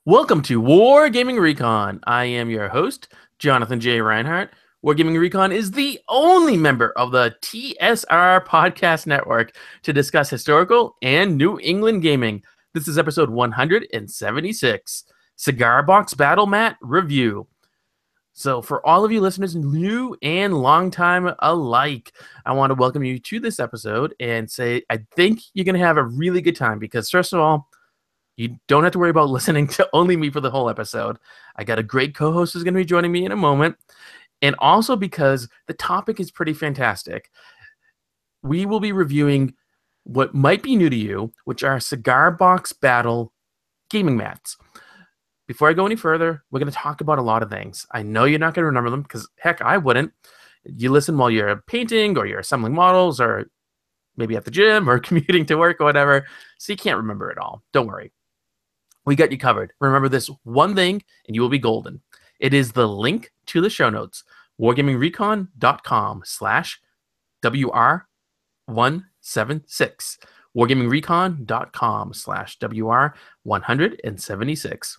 Welcome to Wargaming Recon. I am your host, Jonathan J. Reinhart. Wargaming Recon is the only member of the TSR Podcast Network to discuss historical and New England gaming. This is episode 176, Cigar Box Battle Mat Review. So for all of you listeners, new and long time alike, I want to welcome you to this episode and say I think you're going to have a really good time because, first of all, you don't have to worry about listening to only me for the whole episode. I got a great co-host who's going to be joining me in a moment. And also because the topic is pretty fantastic. We will be reviewing what might be new to you, which are Cigar Box Battle gaming mats. Before I go any further, we're going to talk about a lot of things. I know you're not going to remember them because, heck, I wouldn't. You listen while you're painting or you're assembling models or maybe at the gym or commuting to work or whatever, so you can't remember it all. Don't worry. We got you covered. Remember this one thing, and you will be golden. It is the link to the show notes, wargamingrecon.com/WR176. wargamingrecon.com/WR176.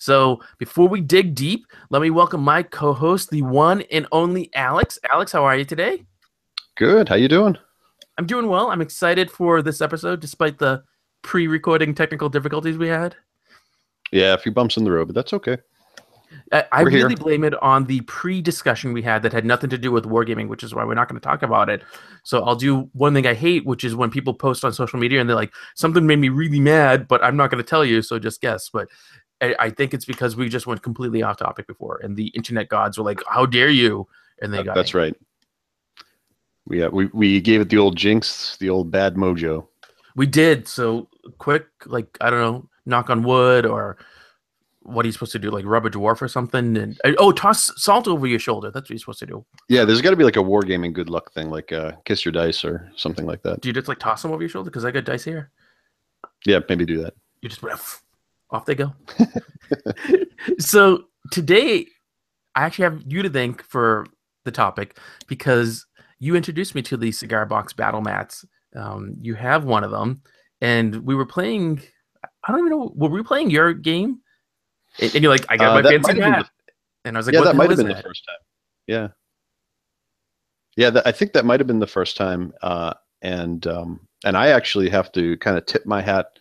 So before we dig deep, let me welcome my co-host, the one and only Alex. Alex, how are you today? Good. How you doing? I'm doing well. I'm excited for this episode, despite the pre-recording technical difficulties we had. Yeah, a few bumps in the road, but that's okay. I really blame it on the pre-discussion we had that had nothing to do with wargaming, which is why we're not going to talk about it. So I'll do one thing I hate, which is when people post on social media and they're like, something made me really mad, but I'm not going to tell you, so just guess. But I think it's because we just went completely off topic before, and the internet gods were like, how dare you? And they got That's right. We gave it the old jinx, the old bad mojo. We did. So quick, like, I don't know, knock on wood, or what are you supposed to do? Like rub a dwarf or something? And toss salt over your shoulder. That's what you're supposed to do. Yeah, there's got to be like a wargaming good luck thing, like kiss your dice or something like that. Do you just like toss them over your shoulder? Because I got dice here. Yeah, maybe do that. You just off they go. So today, I actually have you to thank for the topic because you introduced me to the Cigar Box Battle Mats. You have one of them, and we were playing. I don't even know. Were we playing your game? And you're like, I got my fancy mat. And I was like, yeah, what that might have is been the first time. Yeah. Yeah, I think that might have been the first time. And I actually have to kind of tip my hat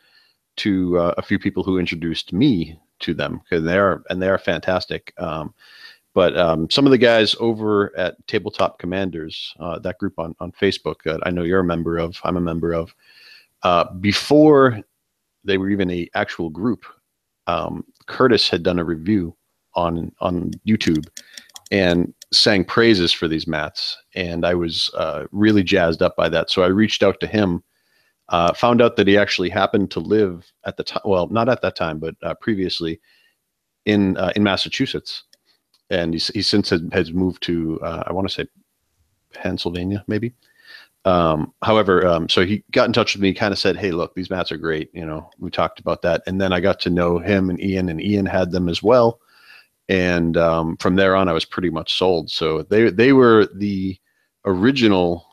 to a few people who introduced me to them because they are fantastic. But some of the guys over at Tabletop Commanders, that group on Facebook that I know you're a member of, I'm a member of, before they were even a actual group, Curtis had done a review on YouTube and sang praises for these mats, and I was really jazzed up by that. So I reached out to him, found out that he actually happened to live at the time, well, not at that time, but previously in Massachusetts, and he since has moved to I want to say Pennsylvania, maybe. However, so he got in touch with me, kind of said, hey, look, these mats are great. You know, we talked about that. And then I got to know him and Ian had them as well. And from there on, I was pretty much sold. So they were the original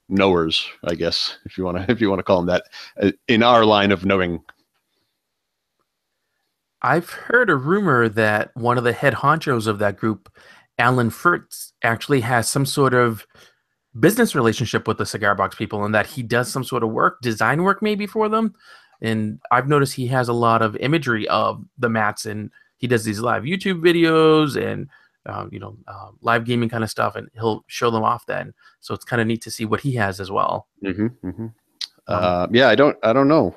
knowers, I guess, if you want to call them that, in our line of knowing. I've heard a rumor that one of the head honchos of that group, Alan Furtz, actually has some sort of business relationship with the Cigar Box people, and that he does some sort of design work maybe for them. And I've noticed he has a lot of imagery of the mats, and he does these live YouTube videos and live gaming kind of stuff, and he'll show them off then. So it's kind of neat to see what he has as well. Yeah, I don't know.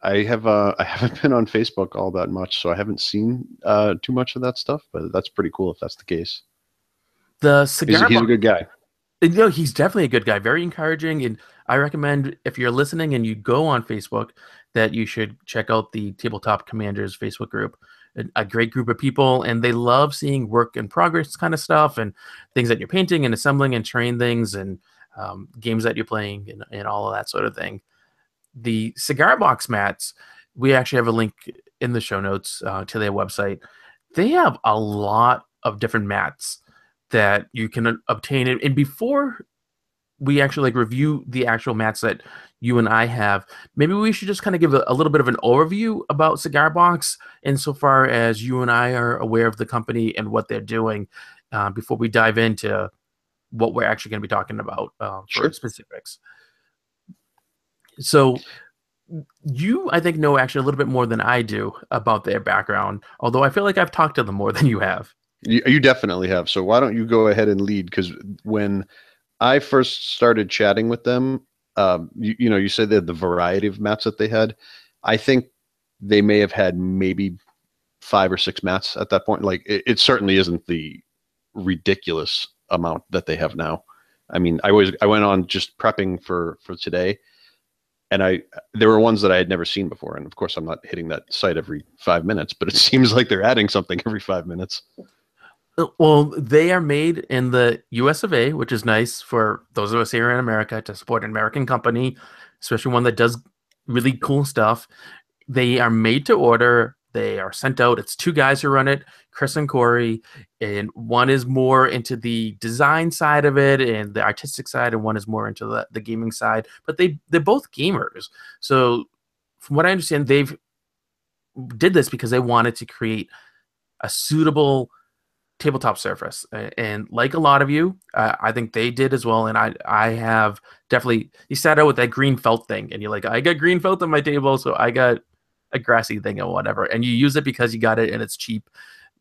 I haven't been on Facebook all that much, so I haven't seen too much of that stuff. But that's pretty cool if that's the case. The Cigar he's a good guy. No, he's definitely a good guy, very encouraging, and I recommend if you're listening and you go on Facebook that you should check out the Tabletop Commanders Facebook group. A great group of people, and they love seeing work in progress kind of stuff and things that you're painting and assembling and terrain things and games that you're playing and all of that sort of thing. The Cigar Box mats, we actually have a link in the show notes to their website. They have a lot of different mats that you can obtain. And before we actually like review the actual mats that you and I have, maybe we should just kind of give a little bit of an overview about Cigar Box insofar as you and I are aware of the company and what they're doing before we dive into what we're actually going to be talking about for Sure. specifics. So you, I think, know actually a little bit more than I do about their background, although I feel like I've talked to them more than you have. You definitely have. So why don't you go ahead and lead? Because when I first started chatting with them, you said that the variety of mats that they had. I think they may have had maybe 5 or 6 mats at that point. Like it certainly isn't the ridiculous amount that they have now. I mean, I went on just prepping for today, and there were ones that I had never seen before. And of course, I'm not hitting that site every 5 minutes, but it seems like they're adding something every 5 minutes. Well, they are made in the US of A, which is nice for those of us here in America to support an American company, especially one that does really cool stuff. They are made to order. They are sent out. It's two guys who run it, Chris and Corey, and one is more into the design side of it and the artistic side, and one is more into the gaming side. But they're both gamers. So from what I understand, they've did this because they wanted to create a suitable tabletop surface. And like a lot of you, I think they did as well. And I have definitely, you sat out with that green felt thing and you're like, I got green felt on my table, so I got a grassy thing or whatever. And you use it because you got it and it's cheap.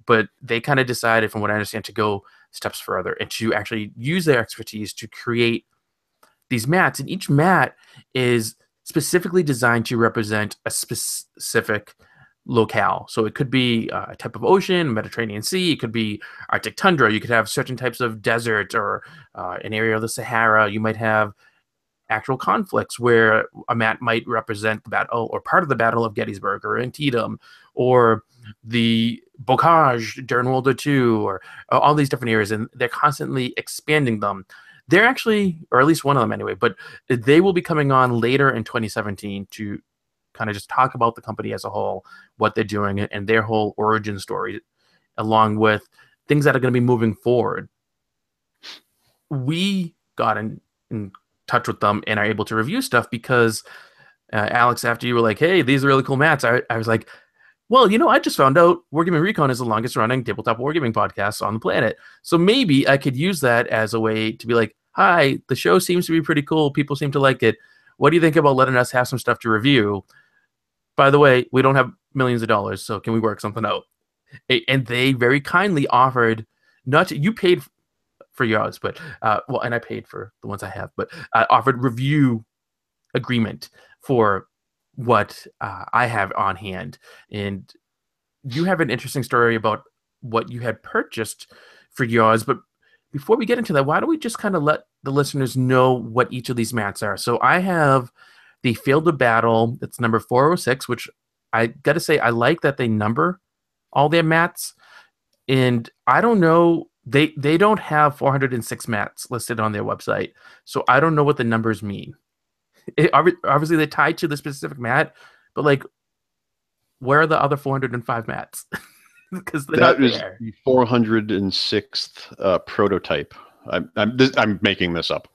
But they kind of decided, from what I understand, to go steps further and to actually use their expertise to create these mats. And each mat is specifically designed to represent a specific locale. So it could be a type of ocean, Mediterranean Sea. It could be Arctic tundra. You could have certain types of desert or an area of the Sahara. You might have actual conflicts where a mat might represent the battle or part of the Battle of Gettysburg or Antietam or the Bocage during World War II or all these different areas. And they're constantly expanding them. They're actually, or at least one of them anyway, but they will be coming on later in 2017 to kind of just talk about the company as a whole, what they're doing, and their whole origin story, along with things that are going to be moving forward. We got in touch with them and are able to review stuff because, Alex, after you were like, hey, these are really cool mats, I was like, well, I just found out Wargaming Recon is the longest running tabletop wargaming podcast on the planet. So maybe I could use that as a way to be like, hi, the show seems to be pretty cool. People seem to like it. What do you think about letting us have some stuff to review? By the way, we don't have millions of dollars, so can we work something out? And they very kindly offered, not to, you paid for yours, but well, and I paid for the ones I have, but offered review agreement for what I have on hand. And you have an interesting story about what you had purchased for yours. But before we get into that, why don't we just kind of let the listeners know what each of these mats are? So I have the Field of Battle. It's number 406, which I got to say, I like that they number all their mats. And I don't know, they don't have 406 mats listed on their website. So I don't know what the numbers mean. Obviously, they tie to the specific mat, but like, where are the other 405 mats? Because they're That not is there. the 406th prototype. I'm making this up.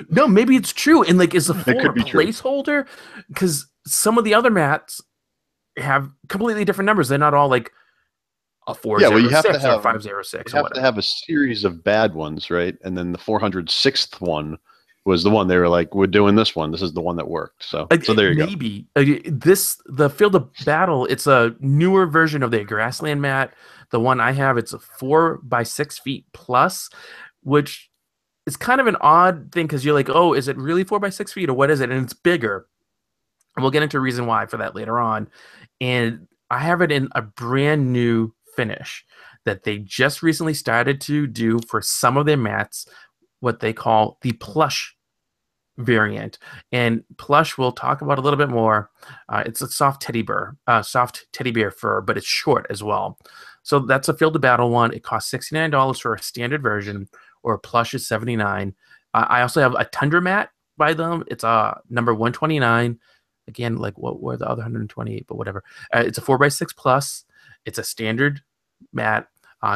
No, maybe it's true. And like, is a It 4 could a be true. placeholder? Because some of the other mats have completely different numbers. They're not all like a Yeah, well, you have to 406 or have 506 you or have to whatever. have a series of bad ones, right? And then the 406th one was the one they were like, "We're doing this one. This is the one that worked." So there you go. Maybe the Field of Battle. It's a newer version of the grassland mat. The one I have, it's a 4 by 6 feet plus, which is kind of an odd thing because you're like, oh, is it really 4 by 6 feet or what is it? And it's bigger. And we'll get into reason why for that later on. And I have it in a brand new finish that they just recently started to do for some of their mats, what they call the plush variant. And plush we'll talk about a little bit more. It's a soft teddy bear fur, but it's short as well. So that's a Field of Battle one. It costs $69 for a standard version, or a plush is $79. I also have a Tundra mat by them. It's number 129. Again, like what were the other 128, but whatever. It's a 4 by 6 plus. It's a standard mat.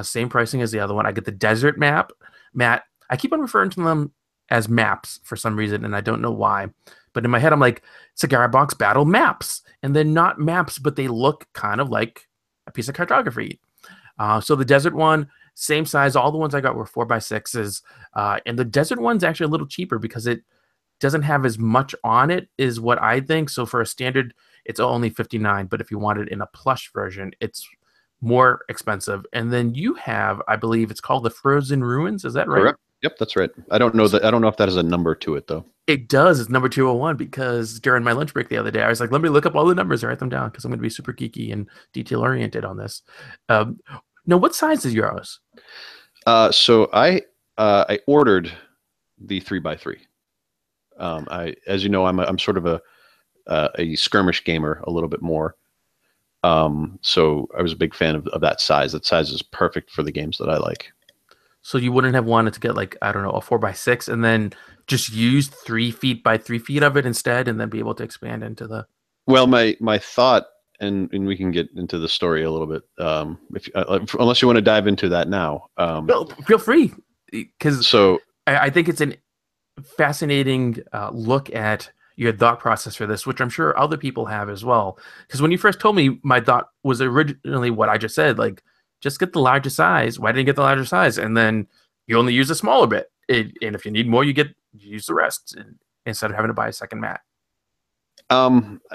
Same pricing as the other one. I get the desert mat. I keep on referring to them as maps for some reason, and I don't know why. But in my head, I'm like, Cigar Box Battle maps. And they're not maps, but they look kind of like a piece of cartography. So the desert one, same size. All the ones I got were 4x6s. And the desert one's actually a little cheaper because it doesn't have as much on it, is what I think. So for a standard, it's only 59. But if you want it in a plush version, it's more expensive. And then you have, I believe it's called the Frozen Ruins. Is that right? Correct. Yep, that's right. I don't know that. I don't know if that has a number to it though. It does. It's number 201 because during my lunch break the other day, I was like, let me look up all the numbers and write them down because I'm going to be super geeky and detail oriented on this. No, what size is yours? So I ordered the 3x3. As you know, I'm sort of a skirmish gamer a little bit more. So I was a big fan of that size. That size is perfect for the games that I like. So you wouldn't have wanted to get like, I don't know, a 4x6 and then just use 3 feet by 3 feet of it instead and then be able to expand into the. Well, my thought, and we can get into the story a little bit, unless you want to dive into that now. Well, feel free, because so I think it's a fascinating look at your thought process for this, which I'm sure other people have as well. Because when you first told me, my thought was originally what I just said, like, just get the larger size. Why didn't you get the larger size? And then you only use a smaller bit. And if you need more, you use the rest instead of having to buy a second mat.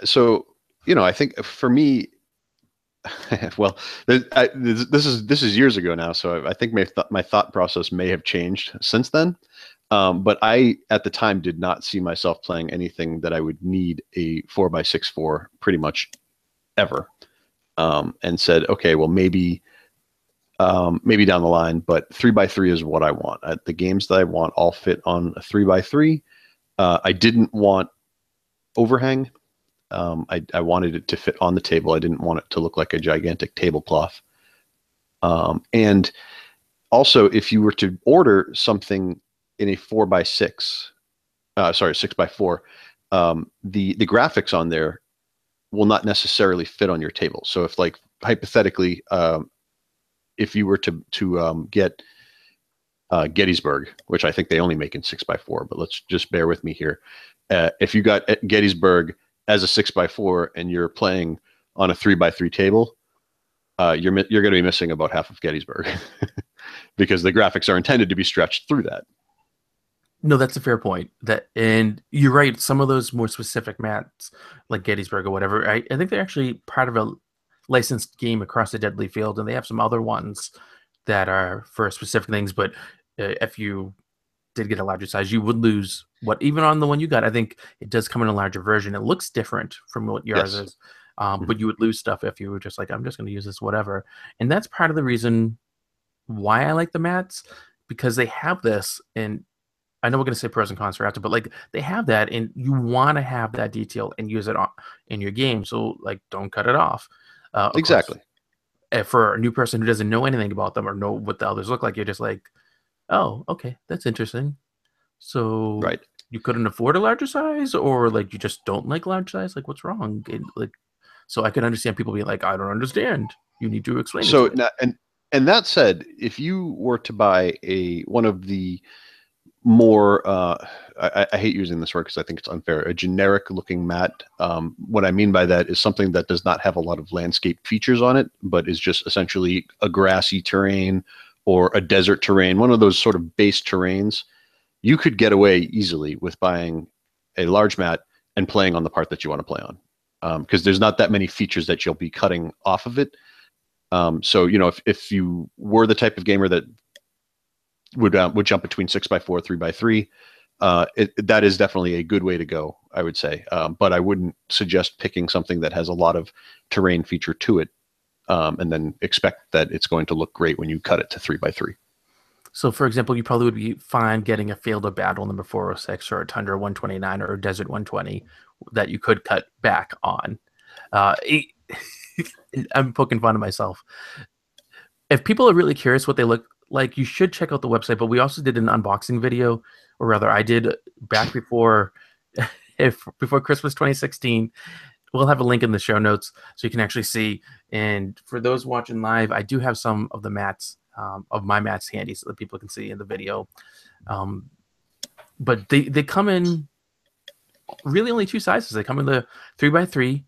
So, I think for me, well, this is years ago now, so I think my thought process may have changed since then. But I, at the time, did not see myself playing anything that I would need a 4x6 for pretty much ever. And said, okay, well, maybe down the line, but 3x3 is what I want. The games that I want all fit on a 3x3. I didn't want overhang. I wanted it to fit on the table. I didn't want it to look like a gigantic tablecloth. And also, if you were to order something in a 4x6, 6x4, the graphics on there will not necessarily fit on your table. So if, like, hypothetically, if you were to get Gettysburg, which I think they only make in 6x4, but let's just bear with me here. If you got Gettysburg as a 6x4 and you're playing on a 3x3 table, you're going to be missing about half of Gettysburg because the graphics are intended to be stretched through that. No, that's a fair point. And you're right. Some of those more specific mats, like Gettysburg or whatever, I think they're actually part of a licensed game across the Deadly Field, and they have some other ones that are for specific things. But if you did get a larger size, you would lose what, even on the one you got, I think it does come in a larger version. It looks different from what yours is. But you would lose stuff if you were just like, I'm just going to use this, whatever. And that's part of the reason why I like the mats, because they have this, and I know we're going to say pros and cons for after, but like they have that, and you want to have that detail and use it in your game. So like, don't cut it off. Exactly. Course, for a new person who doesn't know anything about them or know what the others look like, you're just like, oh, okay, that's interesting. So right. You couldn't afford a larger size, or like you just don't like large size? Like, what's wrong? Like, so I can understand people being like, I don't understand. You need to explain it to me. Now, and that said, if you were to buy one of the more I hate using this word because I think it's unfair, a generic looking mat. What I mean by that is something that does not have a lot of landscape features on it, but is just essentially a grassy terrain or a desert terrain, one of those sort of base terrains. You could get away easily with buying a large mat and playing on the part that you want to play on, because there's not that many features that you'll be cutting off of it. So if you were the type of gamer that would jump between 6x4, 3x3, that is definitely a good way to go, I would say. But I wouldn't suggest picking something that has a lot of terrain feature to it, and then expect that it's going to look great when you cut it to 3x3. So, for example, you probably would be fine getting a Field of Battle number 406 or a Tundra 129 or a Desert 120 that you could cut back on. I'm poking fun of myself. If people are really curious what they look like, you should check out the website. But we also did an unboxing video, or rather, I did back before Christmas 2016. We'll have a link in the show notes so you can actually see. And for those watching live, I do have some of the mats, of my mats handy, so that people can see in the video. but they come in really only two sizes. They come in the 3x3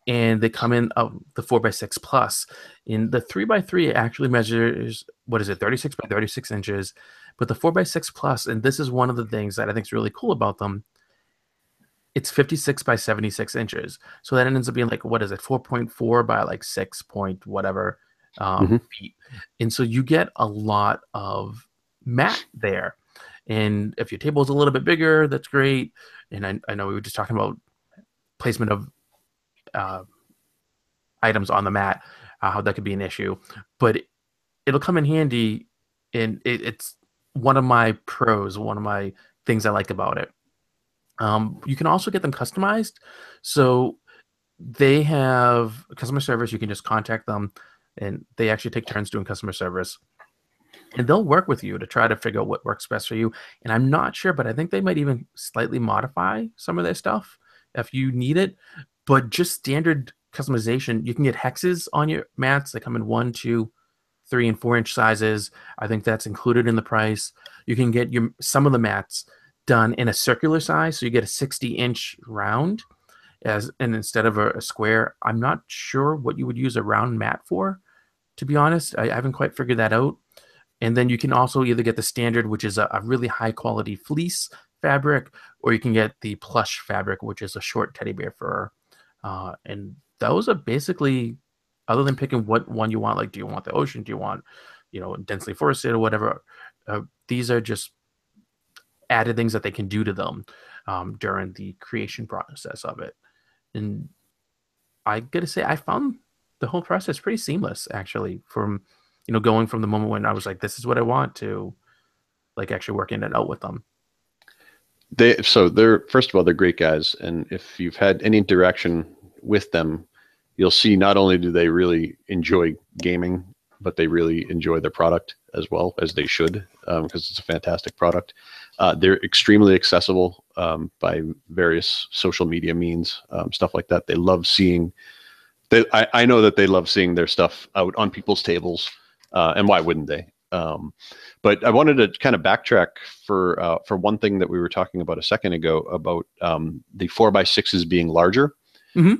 and they come in the 4x6 plus. In the 3x3, it actually measures, what is it, 36 by 36 inches. But the 4x6 plus, and this is one of the things that I think is really cool about them, it's 56 by 76 inches. So that ends up being like, what is it, 4.4 by like 6 point whatever Hmm. feet. And so you get a lot of mat there. And if your table is a little bit bigger, that's great. And I know we were just talking about placement of uh, items on the mat, how that could be an issue. But it'll come in handy, and it's one of my pros, one of my things I like about it. You can also get them customized. So they have customer service. You can just contact them, and they actually take turns doing customer service. And they'll work with you to try to figure out what works best for you. And I'm not sure, but I think they might even slightly modify some of their stuff if you need it. But just standard customization, you can get hexes on your mats. They come in 1, 2, 3, and 4 inch sizes. I think that's included in the price. You can get some of the mats done in a circular size, so you get a 60-inch round and instead of a square. I'm not sure what you would use a round mat for, to be honest. I haven't quite figured that out. And then you can also either get the standard, which is a really high quality fleece fabric, or you can get the plush fabric, which is a short teddy bear fur. And those are basically, other than picking what one you want, like, do you want the ocean? Do you want, densely forested or whatever? These are just added things that they can do to them during the creation process of it. And I gotta say, I found the whole process pretty seamless, actually, from going from the moment when I was like, this is what I want, to like actually working it out with them. They're first of all, they're great guys, and if you've had any interaction with them, you'll see not only do they really enjoy gaming, but they really enjoy their product as well, as they should, because it's a fantastic product. They're extremely accessible by various social media means, stuff like that. They love seeing. I know that they love seeing their stuff out on people's tables, and why wouldn't they? But I wanted to kind of backtrack for one thing that we were talking about a second ago about the 4x6s being larger. Mm-hmm.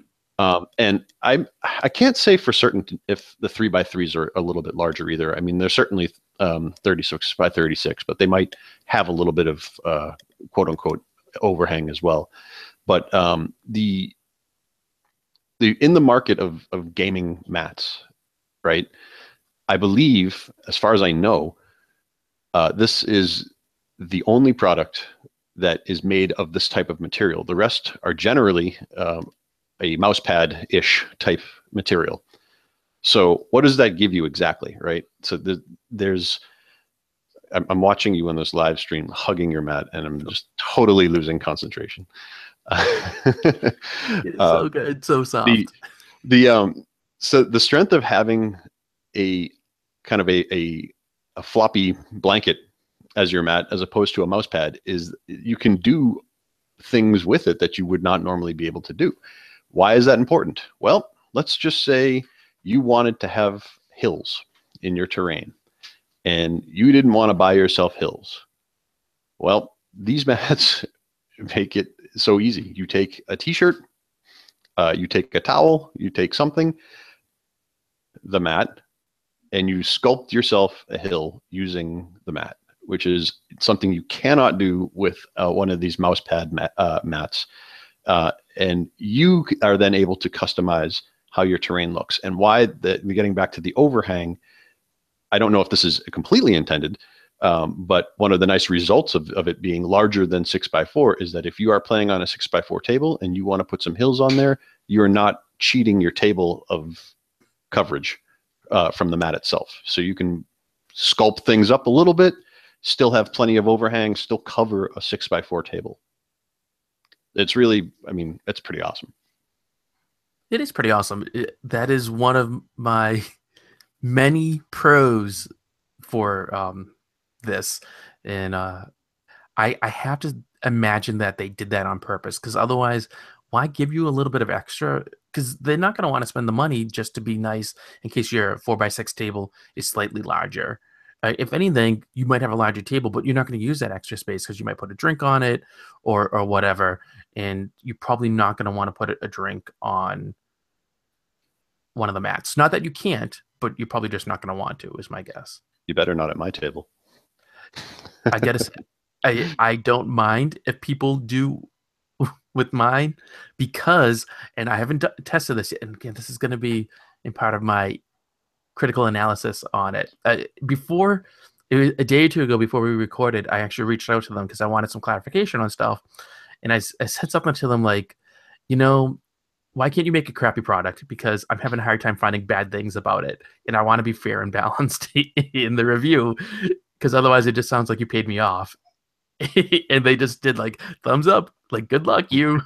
And I can't say for certain if the 3x3s are a little bit larger either. I mean, they're certainly 36 by 36, but they might have a little bit of quote unquote overhang as well. But the in the market of gaming mats, right? I believe, as far as I know, this is the only product that is made of this type of material. The rest are generally a mouse pad-ish type material. So what does that give you exactly, right? So I'm watching you on this live stream, hugging your mat, and I'm just totally losing concentration. It's so good, it's so the soft. So the strength of having a kind of a floppy blanket as your mat, as opposed to a mouse pad, is you can do things with it that you would not normally be able to do. Why is that important? Well, let's just say you wanted to have hills in your terrain and you didn't want to buy yourself hills. Well, these mats make it so easy. You take a t-shirt, you take a towel, you take something, the mat, and you sculpt yourself a hill using the mat, which is something you cannot do with one of these mouse pad mats. And you are then able to customize how your terrain looks. And why getting back to the overhang, I don't know if this is completely intended, but one of the nice results of it being larger than 6x4 is that if you are playing on a 6x4 table and you want to put some hills on there, you're not cheating your table of coverage from the mat itself. So you can sculpt things up a little bit, still have plenty of overhang, still cover a 6x4 table. It's really, I mean, it's pretty awesome. It is pretty awesome. That is one of my many pros for this. And I have to imagine that they did that on purpose, because otherwise, why give you a little bit of extra? Because they're not going to want to spend the money just to be nice in case your 4x6 table is slightly larger. If anything, you might have a larger table, but you're not going to use that extra space because you might put a drink on it or whatever, and you're probably not going to want to put a drink on one of the mats. Not that you can't, but you're probably just not going to want to, is my guess. You better not at my table. I gotta say, I don't mind if people do with mine because, and I haven't tested this yet. And again, this is going to be in part of my critical analysis on it. Before, it was a day or two ago before we recorded, I actually reached out to them because I wanted some clarification on stuff. And I said something to them like, you know, why can't you make a crappy product? Because I'm having a hard time finding bad things about it. And I want to be fair and balanced in the review because otherwise it just sounds like you paid me off. And they just did like thumbs up, like good luck, you.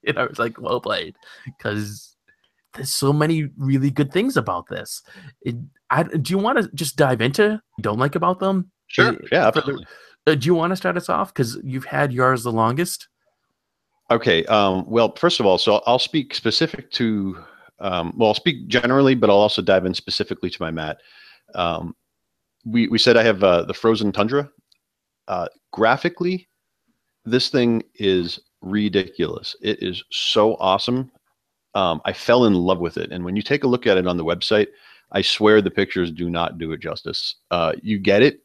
And I was like, well played, because there's so many really good things about this. Do you want to just dive into what you don't like about them? Sure. Yeah, absolutely. Do you want to start us off because you've had yours the longest? Okay. Well, first of all, so I'll speak specific to. Well, I'll speak generally, but I'll also dive in specifically to my mat. We said I have the Frozen Tundra. Graphically, this thing is ridiculous. It is so awesome. I fell in love with it. And when you take a look at it on the website, I swear the pictures do not do it justice. You get it,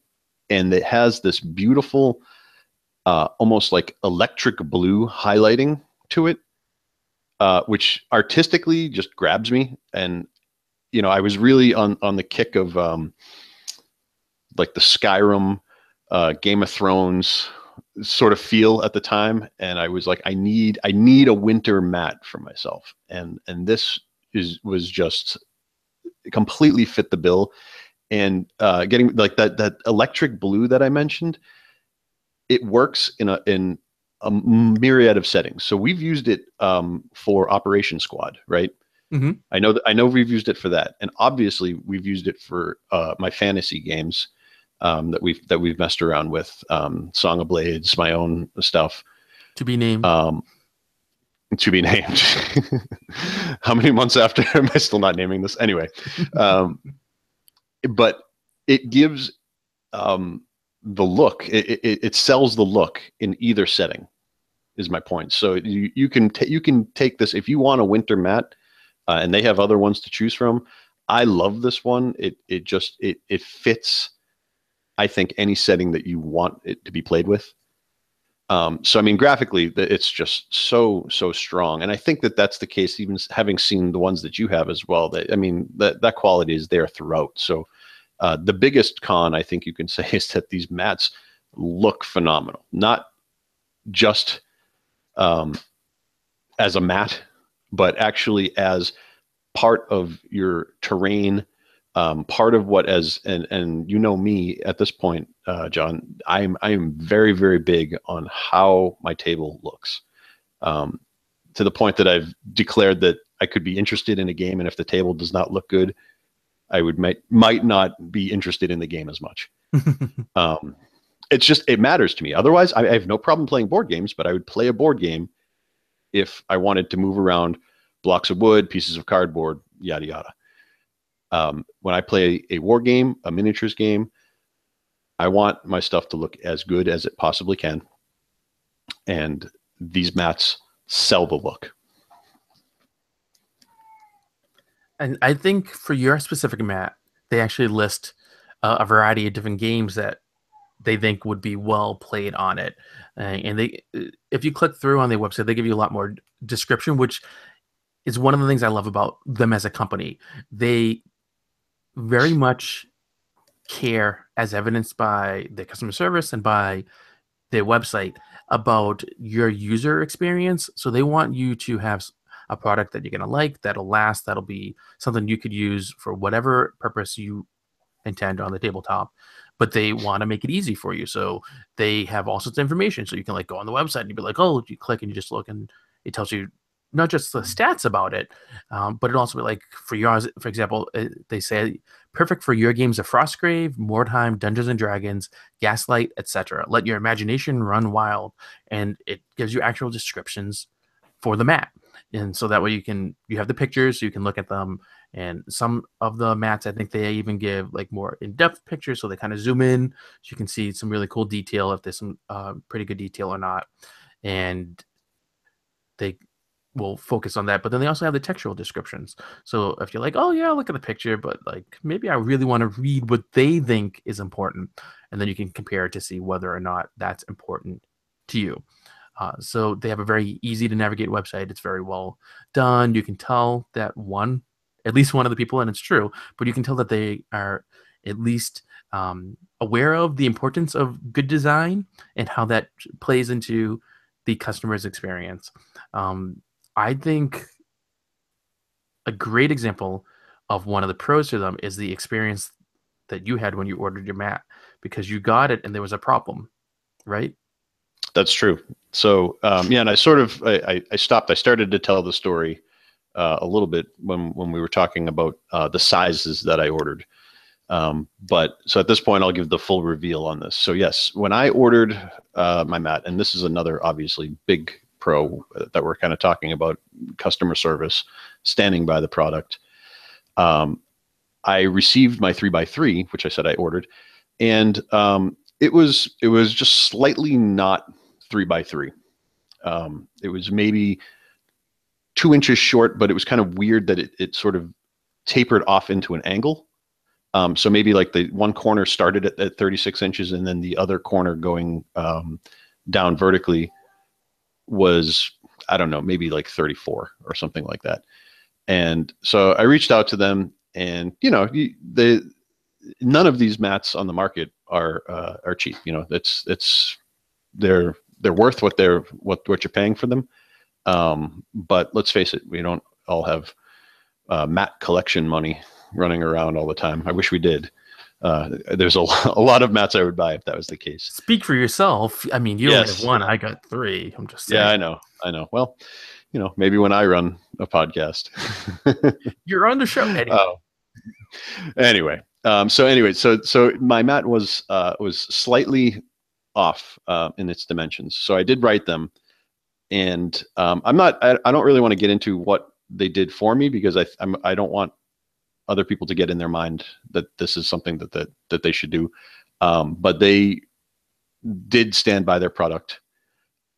and it has this beautiful, almost like electric blue highlighting to it, which artistically just grabs me. And, you know, I was really on the kick of like the Skyrim, Game of Thrones sort of feel at the time, and I was like, I need a winter mat for myself, and this was just completely fit the bill. And getting like that electric blue that I mentioned, it works in a myriad of settings. So we've used it for Operation Squad, right? Mm-hmm. I know we've used it for that, and obviously we've used it for my fantasy games. That we've messed around with, Song of Blades, my own stuff. To be named. To be named. How many months after am I still not naming this? Anyway, but it gives the look. It sells the look in either setting. Is my point. So you can take this if you want a winter mat, and they have other ones to choose from. I love this one. It fits, I think, any setting that you want it to be played with. So, I mean, graphically, it's just so strong. And I think that that's the case, even having seen the ones that you have as well. That quality is there throughout. So the biggest con, I think you can say, is that these mats look phenomenal. Not just as a mat, but actually as part of your terrain, part of what and you know me at this point, John, I am very, very big on how my table looks, to the point that I've declared that I could be interested in a game, and if the table does not look good, I might not be interested in the game as much. It's just, it matters to me. Otherwise, I have no problem playing board games, but I would play a board game if I wanted to move around blocks of wood, pieces of cardboard, yada yada. When I play a war game, a miniatures game, I want my stuff to look as good as it possibly can. And these mats sell the look. And I think for your specific mat, they actually list a variety of different games that they think would be well played on it. And if you click through on their website, they give you a lot more description, which is one of the things I love about them as a company. They very much care, as evidenced by their customer service and by their website, about your user experience. So they want you to have a product that you're going to like, that'll last, that'll be something you could use for whatever purpose you intend on the tabletop. But they want to make it easy for you. So they have all sorts of information. So you can like go on the website and you'd be like, oh, you click and you just look and it tells you not just the stats about it, but it also be like for yours, for example, they say perfect for your games of Frostgrave, Mordheim, Dungeons and Dragons, Gaslight, etc. Let your imagination run wild, and it gives you actual descriptions for the mat. And so that way you have the pictures, so you can look at them. And some of the mats, I think they even give like more in-depth pictures, so they kind of zoom in, so you can see some really cool detail, if there's some pretty good detail or not. And they will focus on that. But then they also have the textual descriptions. So if you're like, oh yeah, I'll look at the picture, but like maybe I really want to read what they think is important, and then you can compare it to see whether or not that's important to you. So they have a very easy to navigate website. It's very well done. You can tell that at least one of the people, and it's true, but you can tell that they are at least aware of the importance of good design and how that plays into the customer's experience. I think a great example of one of the pros to them is the experience that you had when you ordered your mat, because you got it and there was a problem, right? That's true. So yeah, and I sort of I stopped. I started to tell the story a little bit when we were talking about the sizes that I ordered. But so at this point, I'll give the full reveal on this. So yes, when I ordered my mat, and this is another obviously big pro that we're kind of talking about, customer service, standing by the product. I received my 3x3, which I said I ordered, and it was just slightly not 3x3. It was maybe 2 inches short, but it was kind of weird that it sort of tapered off into an angle. So maybe like the one corner started at 36 inches, and then the other corner going down vertically was, I don't know, maybe like 34 or something like that. And so I reached out to them, and none of these mats on the market are cheap. They're worth what you're paying for them. But let's face it, we don't all have mat collection money running around all the time. I wish we did. There's a lot of mats I would buy if that was the case. Speak for yourself. I mean, you only have one. I got 3. I'm just saying. Yeah, I know. Well, maybe when I run a podcast, you're on the show anyway. So my mat was slightly off in its dimensions. So I did write them, and I don't really want to get into what they did for me, because I don't want other people to get in their mind that this is something that they should do. But they did stand by their product.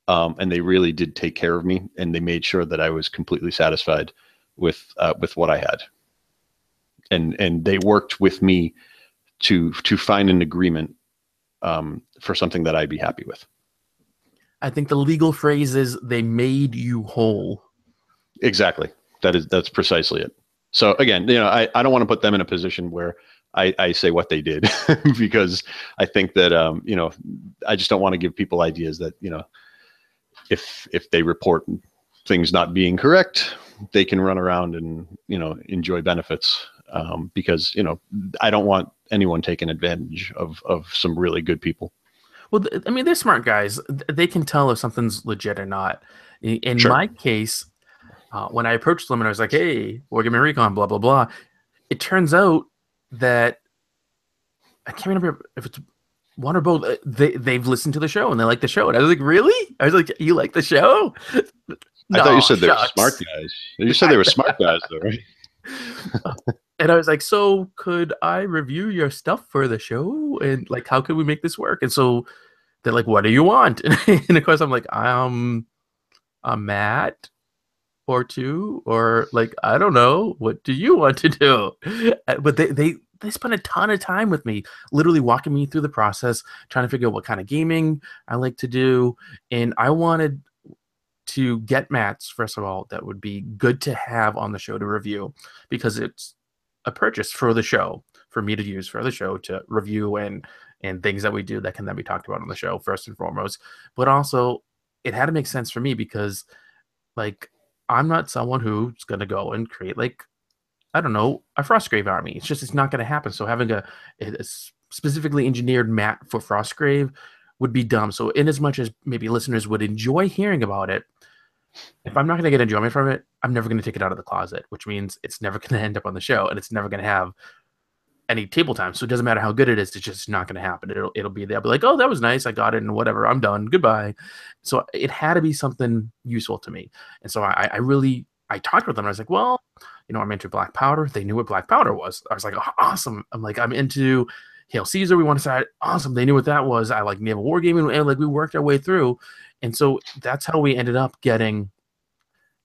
And they really did take care of me, and they made sure that I was completely satisfied with what I had. And they worked with me to find an agreement for something that I'd be happy with. I think the legal phrase is they made you whole. Exactly. That's precisely it. So again, I don't want to put them in a position where I say what they did, because I think that, I just don't want to give people ideas that, if they report things not being correct, they can run around and, enjoy benefits. Because, I don't want anyone taking advantage of some really good people. Well, I mean, they're smart guys. They can tell if something's legit or not. In Sure. my case, when I approached them and I was like, hey, Wargaming Recon, blah, blah, blah, it turns out that I can't remember if it's one or both. They've listened to the show and they like the show. And I was like, really? I was like, you like the show? I thought you said they were smart guys. You said they were smart guys, though, right? And I was like, so could I review your stuff for the show? And like, how could we make this work? And so they're like, what do you want? And of course, I'm like, a mat or 2, or like, I don't know. What do you want to do? But they spent a ton of time with me, literally walking me through the process, trying to figure out what kind of gaming I like to do. And I wanted to get mats, first of all, that would be good to have on the show to review, because it's a purchase for the show, for me to use for the show to review and things that we do that can then be talked about on the show, first and foremost. But also, it had to make sense for me, because like, I'm not someone who's going to go and create, like, I don't know, a Frostgrave army. It's not going to happen. So having a specifically engineered mat for Frostgrave would be dumb. So in as much as maybe listeners would enjoy hearing about it, if I'm not going to get enjoyment from it, I'm never going to take it out of the closet, which means it's never going to end up on the show, and it's never going to have any table time. So it doesn't matter how good it is, it's just not going to happen. It'll be there. I'll be like, oh, that was nice. I got it and whatever. I'm done. Goodbye. So it had to be something useful to me. And so I talked with them. I was like, well, I'm into black powder. They knew what black powder was. I was like, oh, awesome. I'm like, I'm into Hail Caesar. We want to start. Awesome. They knew what that was. I like naval wargaming, and like we worked our way through. And so that's how we ended up getting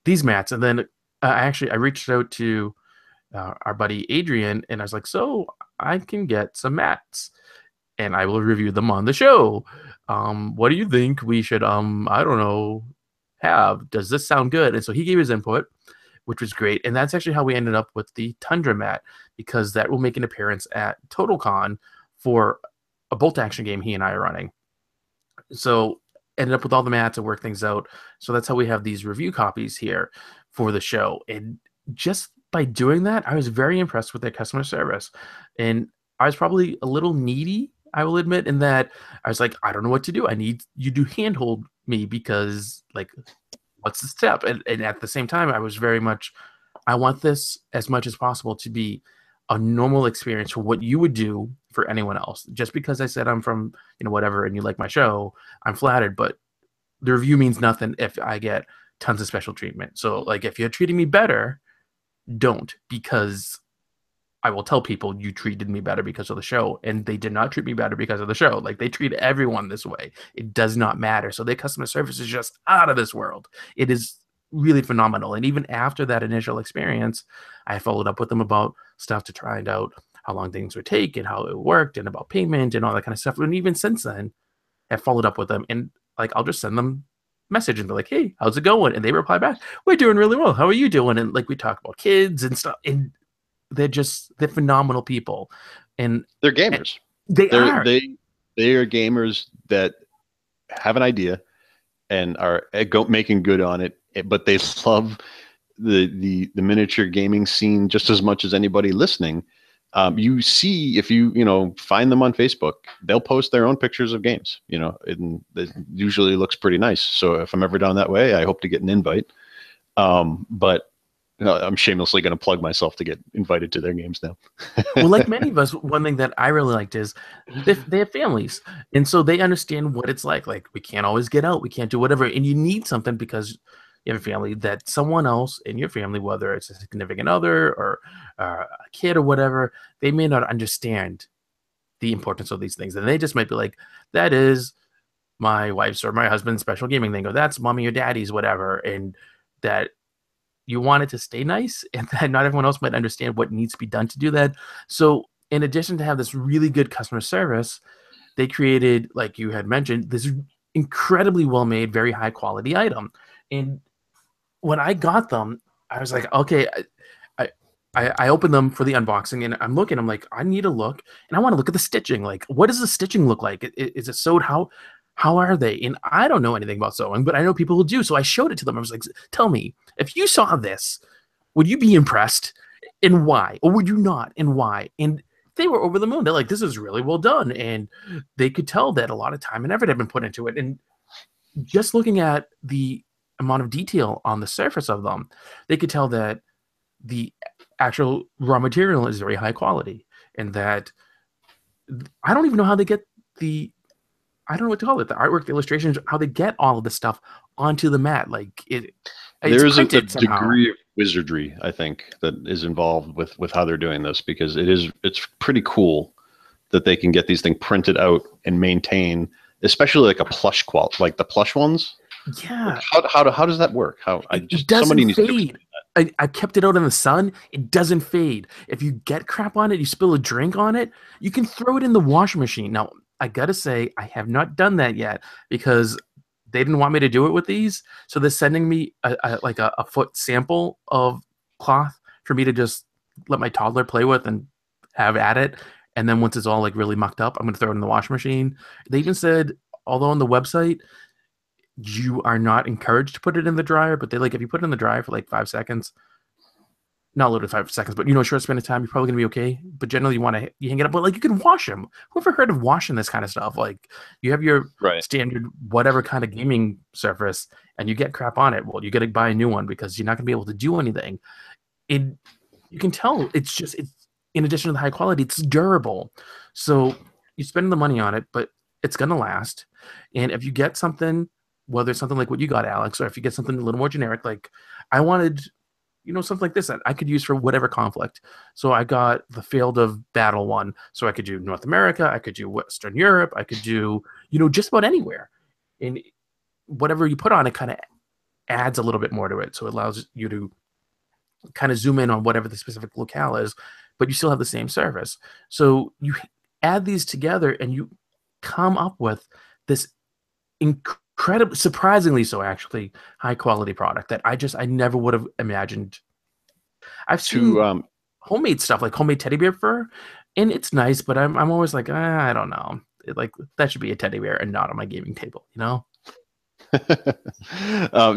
these mats. And then I reached out to our buddy Adrian, and I was like, so I can get some mats and I will review them on the show. What do you think we should, I don't know, have? Does this sound good? And so he gave his input, which was great. And that's actually how we ended up with the Tundra mat, because that will make an appearance at TotalCon for a bolt action game he and I are running. So ended up with all the mats and worked things out. So that's how we have these review copies here for the show. And just by doing that, I was very impressed with their customer service. And I was probably a little needy, I will admit, in that I was like, I don't know what to do. I need you to handhold me because, like, what's the step? And at the same time, I was very much, I want this as much as possible to be a normal experience for what you would do for anyone else. Just because I said I'm from, whatever, and you like my show, I'm flattered, but the review means nothing if I get tons of special treatment. So, like, if you're treating me better, don't, because I will tell people you treated me better because of the show, and they did not treat me better because of the show. Like, they treat everyone this way. It does not matter. So their customer service is just out of this world. It is really phenomenal. And even after that initial experience, I followed up with them about stuff to try out how long things would take and how it worked and about payment and all that kind of stuff. And even since then, I've followed up with them, and like, I'll just send them message and be like, hey, how's it going? And they reply back, we're doing really well. How are you doing? And like, we talk about kids and stuff, and they're phenomenal people. And they're gamers. They are gamers that have an idea and are making good on it, but they love the miniature gaming scene just as much as anybody listening. You see, if you find them on Facebook, they'll post their own pictures of games, and it usually looks pretty nice. So if I'm ever down that way, I hope to get an invite. But I'm shamelessly going to plug myself to get invited to their games now. Well, like many of us, one thing that I really liked is they have families, and so they understand what it's like. Like, we can't always get out, we can't do whatever, and you need something because you have a family, that someone else in your family, whether it's a significant other or a kid or whatever, they may not understand the importance of these things, and they just might be like, that is my wife's or my husband's special gaming thing, or that's mommy or daddy's whatever, and that you want it to stay nice, and that not everyone else might understand what needs to be done to do that. So in addition to have this really good customer service, they created, like you had mentioned, this incredibly well-made, very high-quality item. And when I got them, I was like, okay, I opened them for the unboxing, and I'm looking, I'm like, I need to look, and I want to look at the stitching. Like, what does the stitching look like? Is it sewed? How are they? And I don't know anything about sewing, but I know people who do. So I showed it to them. I was like, tell me, if you saw this, would you be impressed? And why? Or would you not? And why? And they were over the moon. They're like, this is really well done. And they could tell that a lot of time and effort had been put into it. And just looking at the amount of detail on the surface of them, they could tell that the actual raw material is very high quality. And that I don't even know how they get I don't know what to call it, the artwork, the illustrations, how they get all of this stuff onto the mat. Like, there's a degree of wizardry, I think, that is involved with how they're doing this, because it's pretty cool that they can get these things printed out and maintain, especially like a plush like the plush ones. Yeah. How does that work? It doesn't fade. I kept it out in the sun. It doesn't fade. If you get crap on it, you spill a drink on it, you can throw it in the washing machine. Now, I gotta say, I have not done that yet because they didn't want me to do it with these. So they're sending me a foot sample of cloth for me to just let my toddler play with and have at it. And then once it's all like really mucked up, I'm gonna throw it in the washing machine. They even said, although on the website, you are not encouraged to put it in the dryer, but they like, if you put it in the dryer for like 5 seconds, not literally 5 seconds, but short span of time, you're probably gonna be okay. But generally, you hang it up. But like, you can wash them. Who ever heard of washing this kind of stuff? Like, you have your standard whatever kind of gaming surface, and you get crap on it. Well, you got to buy a new one because you're not gonna be able to do anything. You can tell it's in addition to the high quality, it's durable. So you spend the money on it, but it's gonna last. And if you get something, whether it's something like what you got, Alex, or if you get something a little more generic, like I wanted, something like this that I could use for whatever conflict. So I got the Field of Battle one. So I could do North America, I could do Western Europe, I could do, just about anywhere. And whatever you put on it kind of adds a little bit more to it. So it allows you to kind of zoom in on whatever the specific locale is, but you still have the same service. So you add these together and you come up with this incredible, surprisingly so actually, high quality product that I never would have imagined. I've seen homemade stuff like homemade teddy bear fur, and it's nice, but I'm always like, I don't know. Like that should be a teddy bear and not on my gaming table,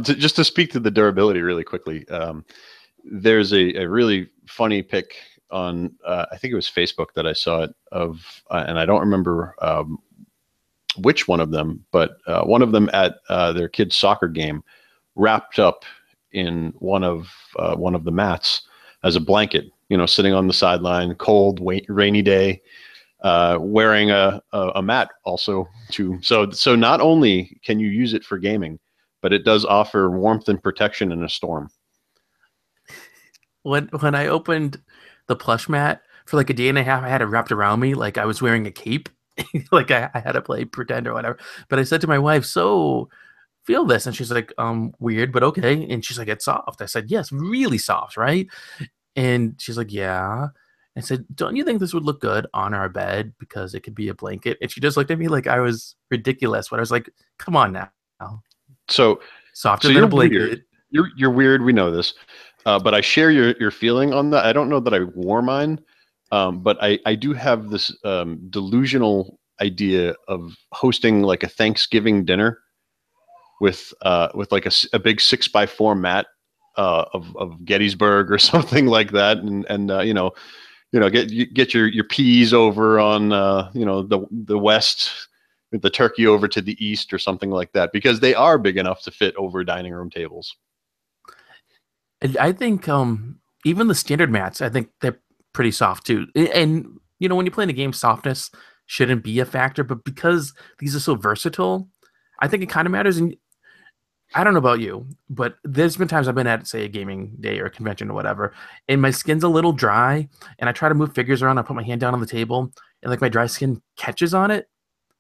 Just to speak to the durability really quickly, there's a really funny pic on I think it was Facebook that I saw it of, and I don't remember which one of them, but one of them at their kid's soccer game, wrapped up in one of the mats as a blanket, sitting on the sideline, cold, rainy day, wearing a mat also too. So not only can you use it for gaming, but it does offer warmth and protection in a storm. When I opened the plush mat for like a day and a half, I had it wrapped around me like I was wearing a cape. Like I had to play pretend or whatever. But I said to my wife, so feel this. And she's like, weird, but okay. And she's like, it's soft. I said, yes, really soft, right? And she's like, yeah. I said, don't you think this would look good on our bed because it could be a blanket? And she just looked at me like I was ridiculous. But I was like, come on now. So softer than a blanket. Weird. You're weird. We know this. But I share your feeling on that. I don't know that I wore mine. But I do have this delusional idea of hosting like a Thanksgiving dinner with like a big 6x4 mat of Gettysburg or something like that, and get your peas over on the west, the turkey over to the east or something like that, because they are big enough to fit over dining room tables. I think even the standard mats, I think they're pretty soft too. And when you play in a game, softness shouldn't be a factor, but because these are so versatile, I think it kind of matters. And I don't know about you, but there's been times I've been at, say, a gaming day or a convention or whatever, and my skin's a little dry, and I try to move figures around. I put my hand down on the table, and like my dry skin catches on it.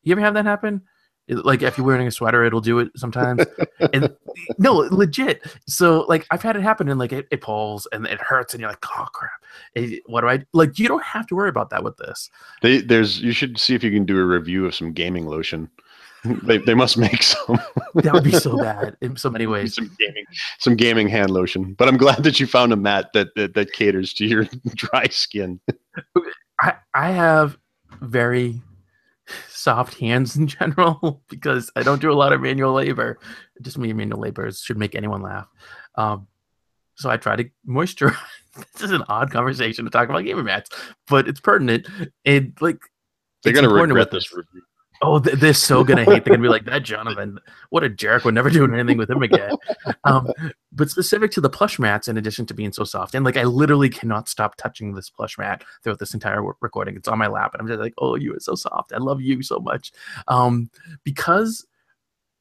You ever have that happen? Like if you're wearing a sweater, it'll do it sometimes. And no, legit. So like I've had it happen, and like it pulls and it hurts, and you're like, oh crap. What do I like? You don't have to worry about that with this. You should see if you can do a review of some gaming lotion. They must make some. That would be so bad in so many ways. Some gaming hand lotion. But I'm glad that you found a mat that caters to your dry skin. I have very soft hands in general because I don't do a lot of manual labor. Just me, manual labor should make anyone laugh. So I try to moisturize. This is an odd conversation to talk about gaming mats, but it's pertinent. And like they're going to regret this review. Oh, they're so gonna hate. They're gonna be like, that Jonathan, what a jerk. We're never doing anything with him again. But specific to the plush mats, in addition to being so soft, and like I literally cannot stop touching this plush mat throughout this entire recording. It's on my lap, and I'm just like, oh, you are so soft. I love you so much. Because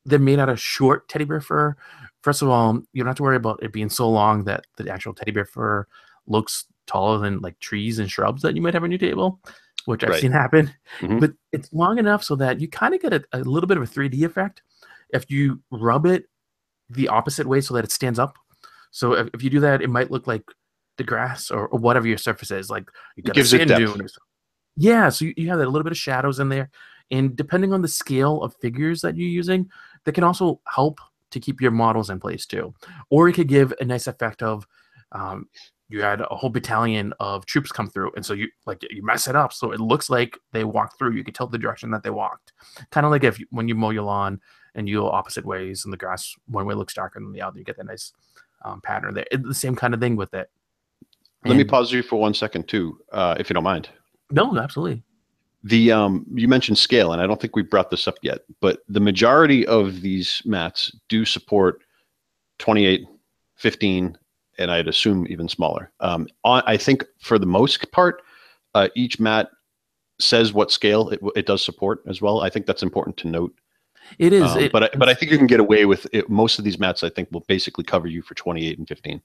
they're made out of short teddy bear fur. First of all, you don't have to worry about it being so long that the actual teddy bear fur looks taller than like trees and shrubs that you might have on your table, which I've seen happen. Mm-hmm. But it's long enough so that you kind of get a little bit of a 3D effect if you rub it the opposite way so that it stands up. So if you do that, it might look like the grass or whatever your surface is. Like you got a sand dune. Yeah, so you have that a little bit of shadows in there. And depending on the scale of figures that you're using, that can also help to keep your models in place too. Or it could give a nice effect of you had a whole battalion of troops come through, and so you mess it up so it looks like they walked through. You can tell the direction that they walked, kind of like when you mow your lawn and you go opposite ways, and the grass one way looks darker than the other. You get that nice pattern there. It's the same kind of thing with it. Let me pause you for 1 second too, if you don't mind. No, absolutely. You mentioned scale, and I don't think we brought this up yet, but the majority of these mats do support 28, 15. And I'd assume even smaller. I think for the most part, Each mat says what scale it does support as well. I think that's important to note. It is. But I think you can get away with it. Most of these mats, I think, will basically cover you for 28 and 15.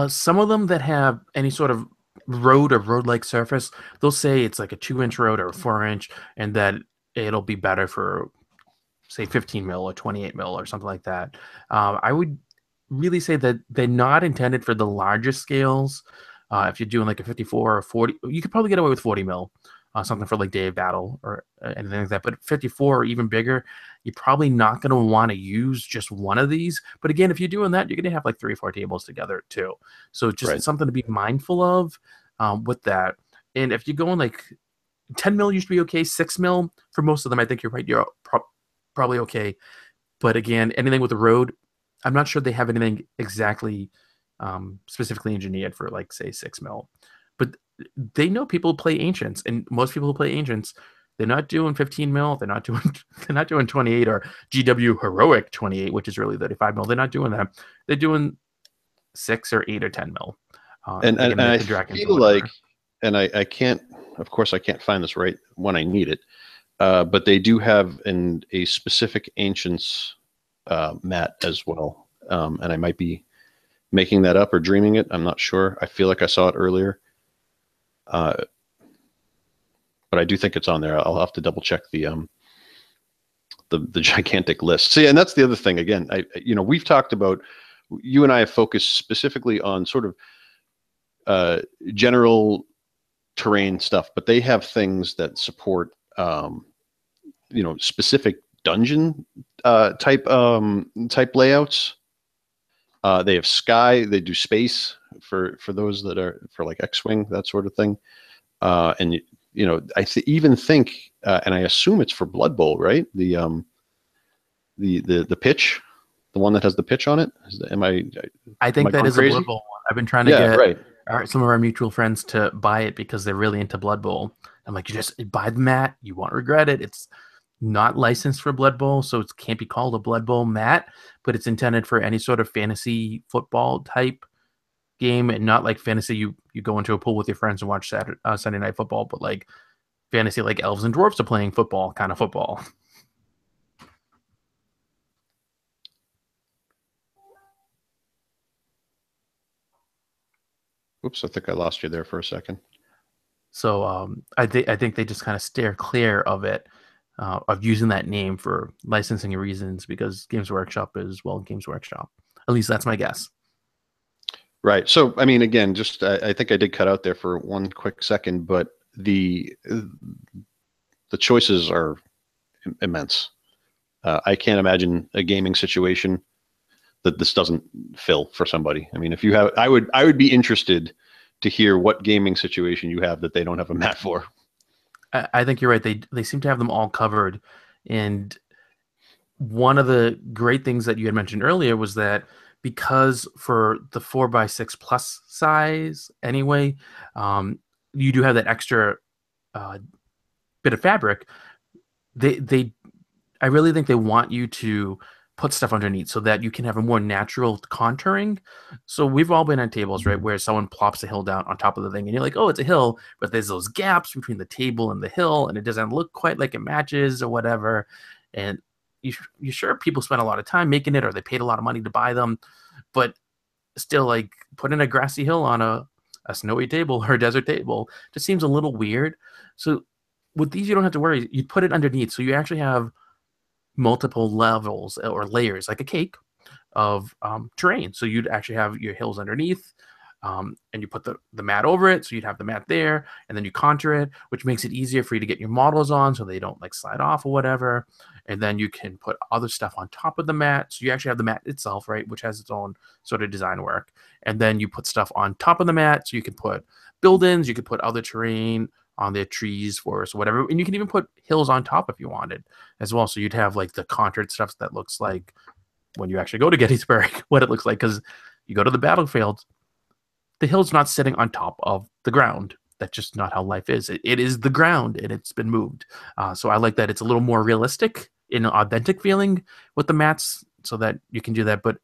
Some of them that have any sort of road or road-like surface, they'll say it's like a 2-inch road or a 4-inch, and that it'll be better for, say, 15 mil or 28 mil or something like that. I would really say that they're not intended for the larger scales. If you're doing like a 54 or 40, you could probably get away with 40 mil, something for like day of battle or anything like that. But 54 or even bigger, you're probably not going to want to use just one of these. But again, if you're doing that, you're going to have like 3 or 4 tables together too. So just Right. something to be mindful of with that. And if you're going like 10 mil, used to be okay. 6 mil for most of them, I think you're right. You're probably okay. But again, anything with the road, I'm not sure they have anything exactly specifically engineered for, like, say, 6 mil. But they know people play ancients, and most people who play ancients, they're not doing 15 mil. They're not doing 28 or GW heroic 28, which is really 35 mil. They're not doing that. They're doing 6 or 8 or 10 mil. And Again, I the dragons or feel like, whatever. and I can't, of course, I can't find this right when I need it. But they do have a specific ancients mat as well. And I might be making that up or dreaming it. I'm not sure. I feel like I saw it earlier. But I do think it's on there. I'll have to double check the gigantic list. See, and that's the other thing. Again, we've talked about, you and I have focused specifically on sort of general terrain stuff, but they have things that support specific dungeon type layouts. They have sky. They do space for those that are for like X-wing, that sort of thing. And I even think, and I assume it's for Blood Bowl, right? The pitch, the one that has the pitch on it. I Am think I that going is a crazy? Blood Bowl one. I've been trying to Yeah, get right. some of our mutual friends to buy it because they're really into Blood Bowl. I'm like, you just buy the mat. You won't regret it. It's not licensed for Blood Bowl, so it can't be called a Blood Bowl mat, but it's intended for any sort of fantasy football type game, and not like fantasy you go into a pool with your friends and watch Sunday Night Football, but like fantasy like elves and dwarves are playing football kind of football. Oops, I think I lost you there for a second. So I think they just kind of steer clear of it, of using that name for licensing reasons, because Games Workshop is, well, Games Workshop. At least that's my guess. Right. So, I mean, again, just I think I did cut out there for one quick second, but the choices are immense. I can't imagine a gaming situation that this doesn't fill for somebody. I mean, if you have, I would be interested to hear what gaming situation you have that they don't have a mat for. I think you're right. They seem to have them all covered, and one of the great things that you had mentioned earlier was that because for the 4x6 plus size anyway, you do have that extra uh, bit of fabric. They I really think they want you to put stuff underneath so that you can have a more natural contouring. So we've all been at tables, right, where someone plops a hill down on top of the thing, and you're like, oh, it's a hill, but there's those gaps between the table and the hill, and it doesn't look quite like it matches or whatever. And you sure people spent a lot of time making it, or they paid a lot of money to buy them, but still, like, putting a grassy hill on a snowy table or a desert table just seems a little weird. So with these, you don't have to worry. You put it underneath, so you actually have multiple levels or layers, like a cake of terrain. So you'd actually have your hills underneath, and you put the mat over it. So you'd have the mat there, and then you contour it, which makes it easier for you to get your models on so they don't like slide off or whatever. And then you can put other stuff on top of the mat. So you actually have the mat itself, right, which has its own sort of design work. And then you put stuff on top of the mat. So you can put buildings, you could put other terrain on their trees, forests, whatever. And you can even put hills on top if you wanted as well. So you'd have like the contoured stuff that looks like, when you actually go to Gettysburg, what it looks like, because you go to the battlefield, the hill's not sitting on top of the ground. That's just not how life is. It is the ground, and it's been moved. So I like that it's a little more realistic in an authentic feeling with the mats, so that you can do that. But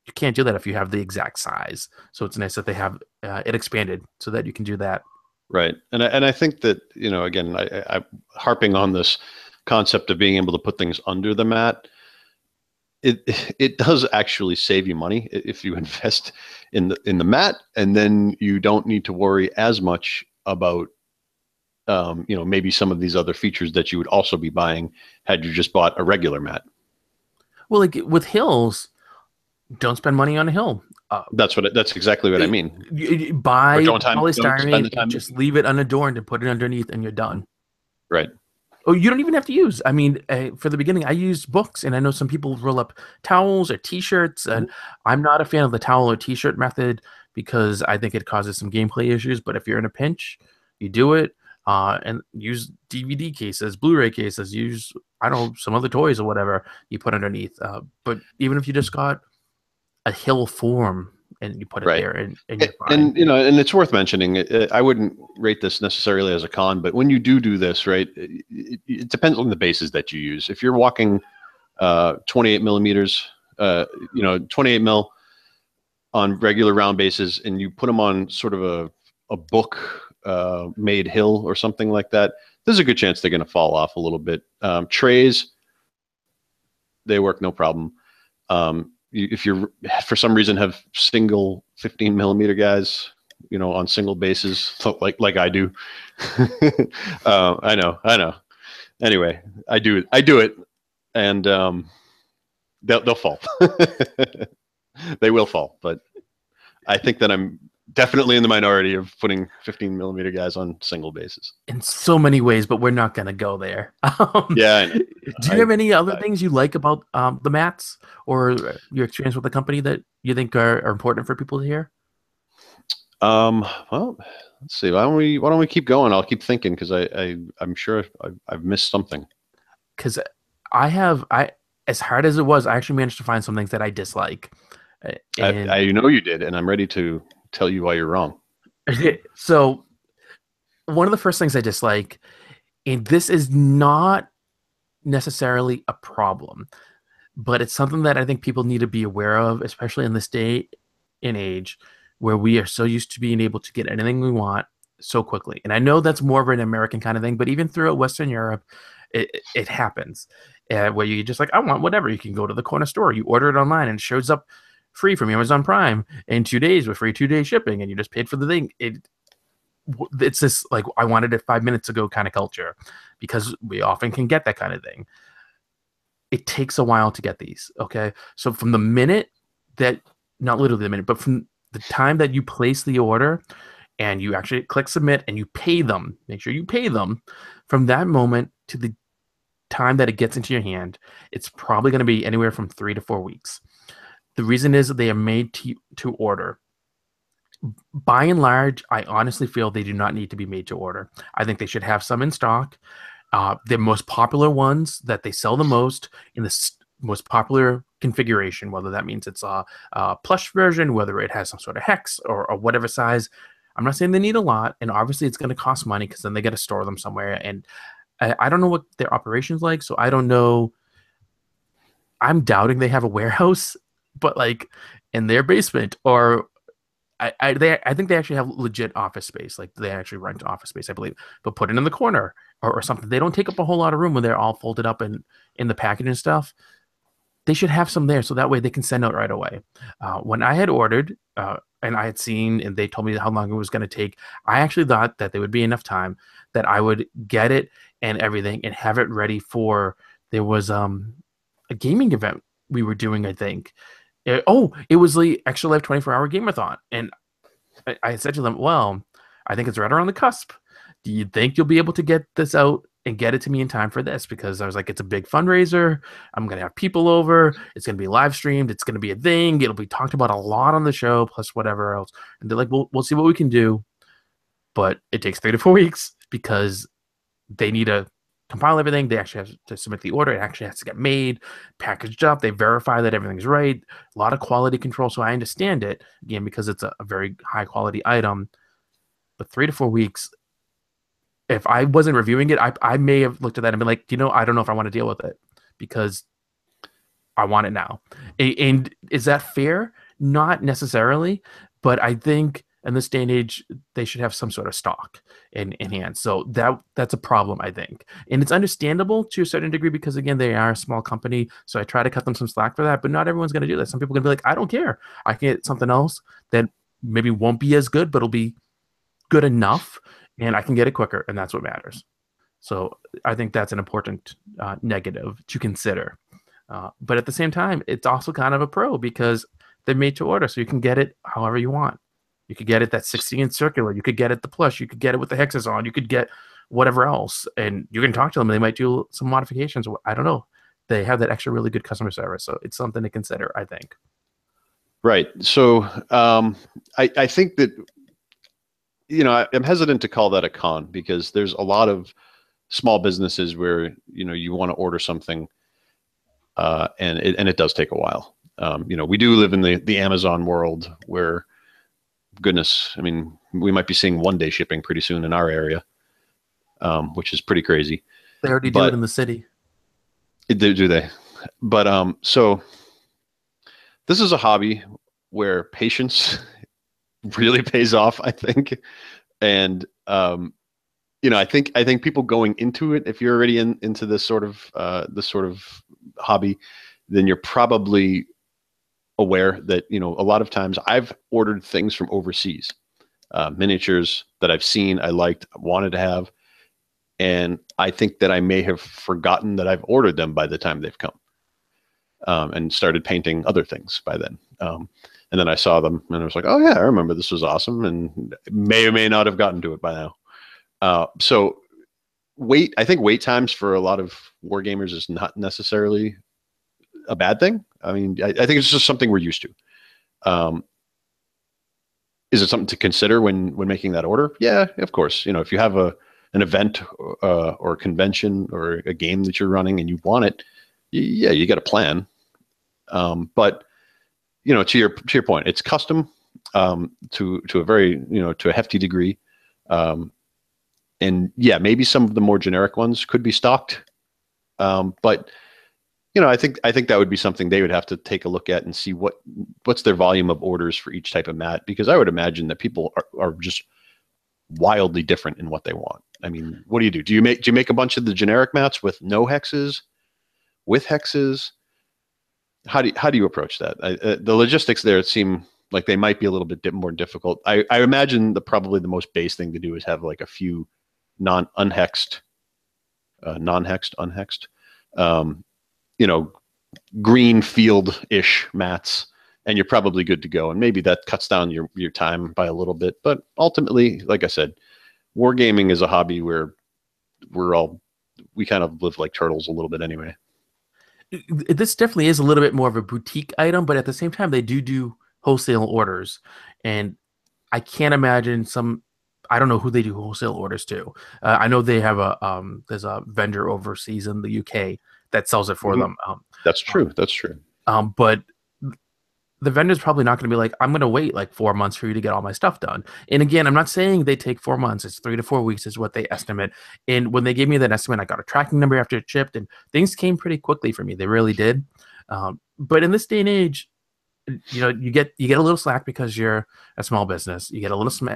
you can't do that if you have the exact size. So it's nice that they have it expanded so that you can do that. Right. And I think that, again, I'm harping on this concept of being able to put things under the mat. It does actually save you money if you invest in the mat, and then you don't need to worry as much about maybe some of these other features that you would also be buying had you just bought a regular mat. Well, like with hills, don't spend money on a hill. Uh, That's exactly what I mean. you Or buy don't spend polystyrene the and time. just leave it unadorned and put it underneath, and you're done. Right. Oh, you don't even have to use. I mean, for the beginning, I used books, and I know some people roll up towels or T-shirts, and Mhm. I'm not a fan of the towel or T-shirt method because I think it causes some gameplay issues. But if you're in a pinch, you do it, and use DVD cases, Blu-ray cases, use I don't know some other toys or whatever you put underneath. But even if you just got a hill form and you put it Right. there, and you're fine. And it's worth mentioning. I wouldn't rate this necessarily as a con, but when you do this, right, it depends on the bases that you use. If you're walking 28 millimeters, 28 mil on regular round bases, and you put them on sort of a book made hill or something like that, there's a good chance they're going to fall off a little bit. Trays, they work no problem. If you're for some reason have single 15 millimeter guys, on single bases, so like I do. I know. Anyway, I do it, and they'll fall. They will fall, but I think that I'm definitely in the minority of putting 15 millimeter guys on single bases. In so many ways, but we're not gonna go there. Yeah, I know. Do you I, have any other I things you like about the mats or your experience with the company that you think are important for people to hear? well, let's see. Why don't we keep going? I'll keep thinking because I'm sure I've missed something. Because I as hard as it was, I actually managed to find some things that I dislike. And I know you did, and I'm ready to tell you why you're wrong. so one of the first things I dislike, and this is not necessarily a problem, but it's something that I think people need to be aware of, especially in this day and age where we are so used to being able to get anything we want so quickly. And I know that's more of an American kind of thing, but even throughout Western Europe, it happens where you just like, I want whatever. You can go to the corner store, you order it online, and it shows up free from Amazon Prime in 2 days with free 2 day shipping, and you just paid for the thing. It's this like I wanted it 5 minutes ago kind of culture because we often can get that kind of thing. It takes a while to get these. Okay. So from the minute that, not literally the minute, but from the time that you place the order and you actually click submit and you pay them, make sure you pay them from that moment to the time that it gets into your hand, it's probably going to be anywhere from 3 to 4 weeks. The reason is that they are made to order. By and large, I honestly feel they do not need to be made to order. I think they should have some in stock. The most popular ones that they sell the most in the most popular configuration, whether that means it's a plush version, whether it has some sort of hex or whatever size. I'm not saying they need a lot, and obviously it's going to cost money because then they got to store them somewhere. And I don't know what their operations like, so I don't know. I'm doubting they have a warehouse, but like in their basement or I think they actually have legit office space. Like they actually rent office space, I believe, but put it in the corner or something. They don't take up a whole lot of room when they're all folded up in the package and stuff. They should have some there so that way they can send out right away. When I had ordered and I had seen and they told me how long it was going to take, I actually thought that there would be enough time that I would get it and everything and have it ready for. There was a gaming event we were doing, I think. It was the Extra Life 24-hour Gameathon. And I said to them, well, I think it's right around the cusp. Do you think you'll be able to get this out and get it to me in time for this? Because I was like, it's a big fundraiser. I'm going to have people over. It's going to be live streamed. It's going to be a thing. It'll be talked about a lot on the show, plus whatever else. And they're like, we'll see what we can do. But it takes 3 to 4 weeks because they need to compile everything. They actually have to submit the order. It actually has to get made, packaged up. They verify that everything's right. A lot of quality control. So I understand it, again, because it's a very high quality item. But 3 to 4 weeks, if I wasn't reviewing it, I may have looked at that and been like, I don't know if I want to deal with it because I want it now. And is that fair? Not necessarily. But I think in this day and age, they should have some sort of stock in hand. So that's a problem, I think. And it's understandable to a certain degree because, again, they are a small company. So I try to cut them some slack for that. But not everyone's going to do that. Some people are going to be like, I don't care. I can get something else that maybe won't be as good, but it'll be good enough. And I can get it quicker. And that's what matters. So I think that's an important negative to consider. But at the same time, it's also kind of a pro because they're made to order. So you can get it however you want. You could get it that 60-inch circular. You could get it the plush. You could get it with the hexes on. You could get whatever else. And you can talk to them. And they might do some modifications. I don't know. They have that extra really good customer service. So it's something to consider, I think. Right. So I think that, I'm hesitant to call that a con because there's a lot of small businesses where, you want to order something and it does take a while. We do live in the Amazon world where, goodness, I mean, we might be seeing 1-day shipping pretty soon in our area, which is pretty crazy. They already do it in the city. Do they? But so this is a hobby where patience really pays off, I think. And I think people going into it, if you're already into this sort of hobby, then you're probably aware that, a lot of times I've ordered things from overseas, miniatures that I've seen, I liked, wanted to have. And I think that I may have forgotten that I've ordered them by the time they've come, and started painting other things by then. And then I saw them and I was like, oh yeah, I remember this was awesome. And may or may not have gotten to it by now. So I think wait times for a lot of wargamers is not necessarily a bad thing. I mean, I think it's just something we're used to. Is it something to consider when making that order? Yeah, of course. If you have an event or a convention or a game that you're running and you want it, yeah, you got a plan. But to your point, it's custom to a very to a hefty degree. And yeah, maybe some of the more generic ones could be stocked, but I think that would be something they would have to take a look at and see what's their volume of orders for each type of mat, because I would imagine that people are just wildly different in what they want. I mean, what do you do? Do you make a bunch of the generic mats with no hexes, with hexes? How do you approach that? The logistics there seem like they might be a little bit more difficult. I imagine probably the most base thing to do is have like a few unhexed, green field-ish mats, and you're probably good to go. And maybe that cuts down your time by a little bit. But ultimately, like I said, wargaming is a hobby where we kind of live like turtles a little bit anyway. This definitely is a little bit more of a boutique item, but at the same time, they do wholesale orders. And I can't imagine I don't know who they do wholesale orders to. I know they have there's a vendor overseas in the UK that sells it for them. That's true. That's true. But the vendor's probably not going to be like, I'm going to wait like 4 months for you to get all my stuff done. And again, I'm not saying they take 4 months. It's 3 to 4 weeks is what they estimate. And when they gave me that estimate, I got a tracking number after it shipped, and things came pretty quickly for me. They really did. But in this day and age, you get a little slack because you're a small business. You get a little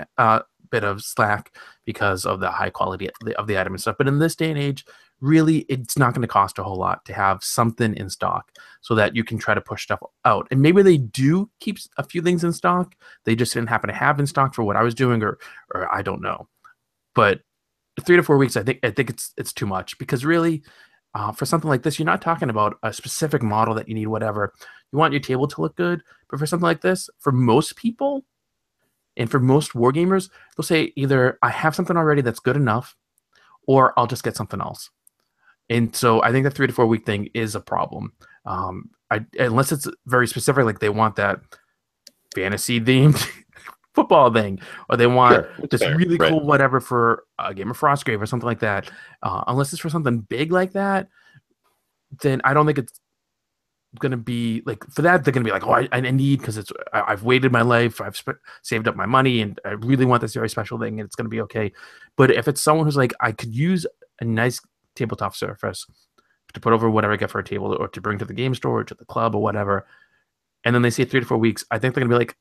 bit of slack because of the high quality of the item and stuff. But in this day and age, really, it's not going to cost a whole lot to have something in stock so that you can try to push stuff out. And maybe they do keep a few things in stock. They just didn't happen to have in stock for what I was doing, or I don't know. But 3 to 4 weeks, I think it's too much, because really, for something like this, you're not talking about a specific model that you need, whatever. You want your table to look good. But for something like this, for most people and for most wargamers, they'll say either I have something already that's good enough, or I'll just get something else. And so I think the 3 to 4 week thing is a problem. Unless it's very specific, like they want that fantasy themed football thing, or they want this really cool whatever for a game of Frostgrave or something like that. Unless it's for something big like that, then I don't think it's going to be like, for that, they're going to be like, oh, I need, because I've waited my life, I've saved up my money, and I really want this very special thing, and it's going to be okay. But if it's someone who's like, I could use a nice tabletop surface to put over whatever I get for a table, or to bring to the game store, or to the club, or whatever, and then they say 3 to 4 weeks, I think they're gonna be like,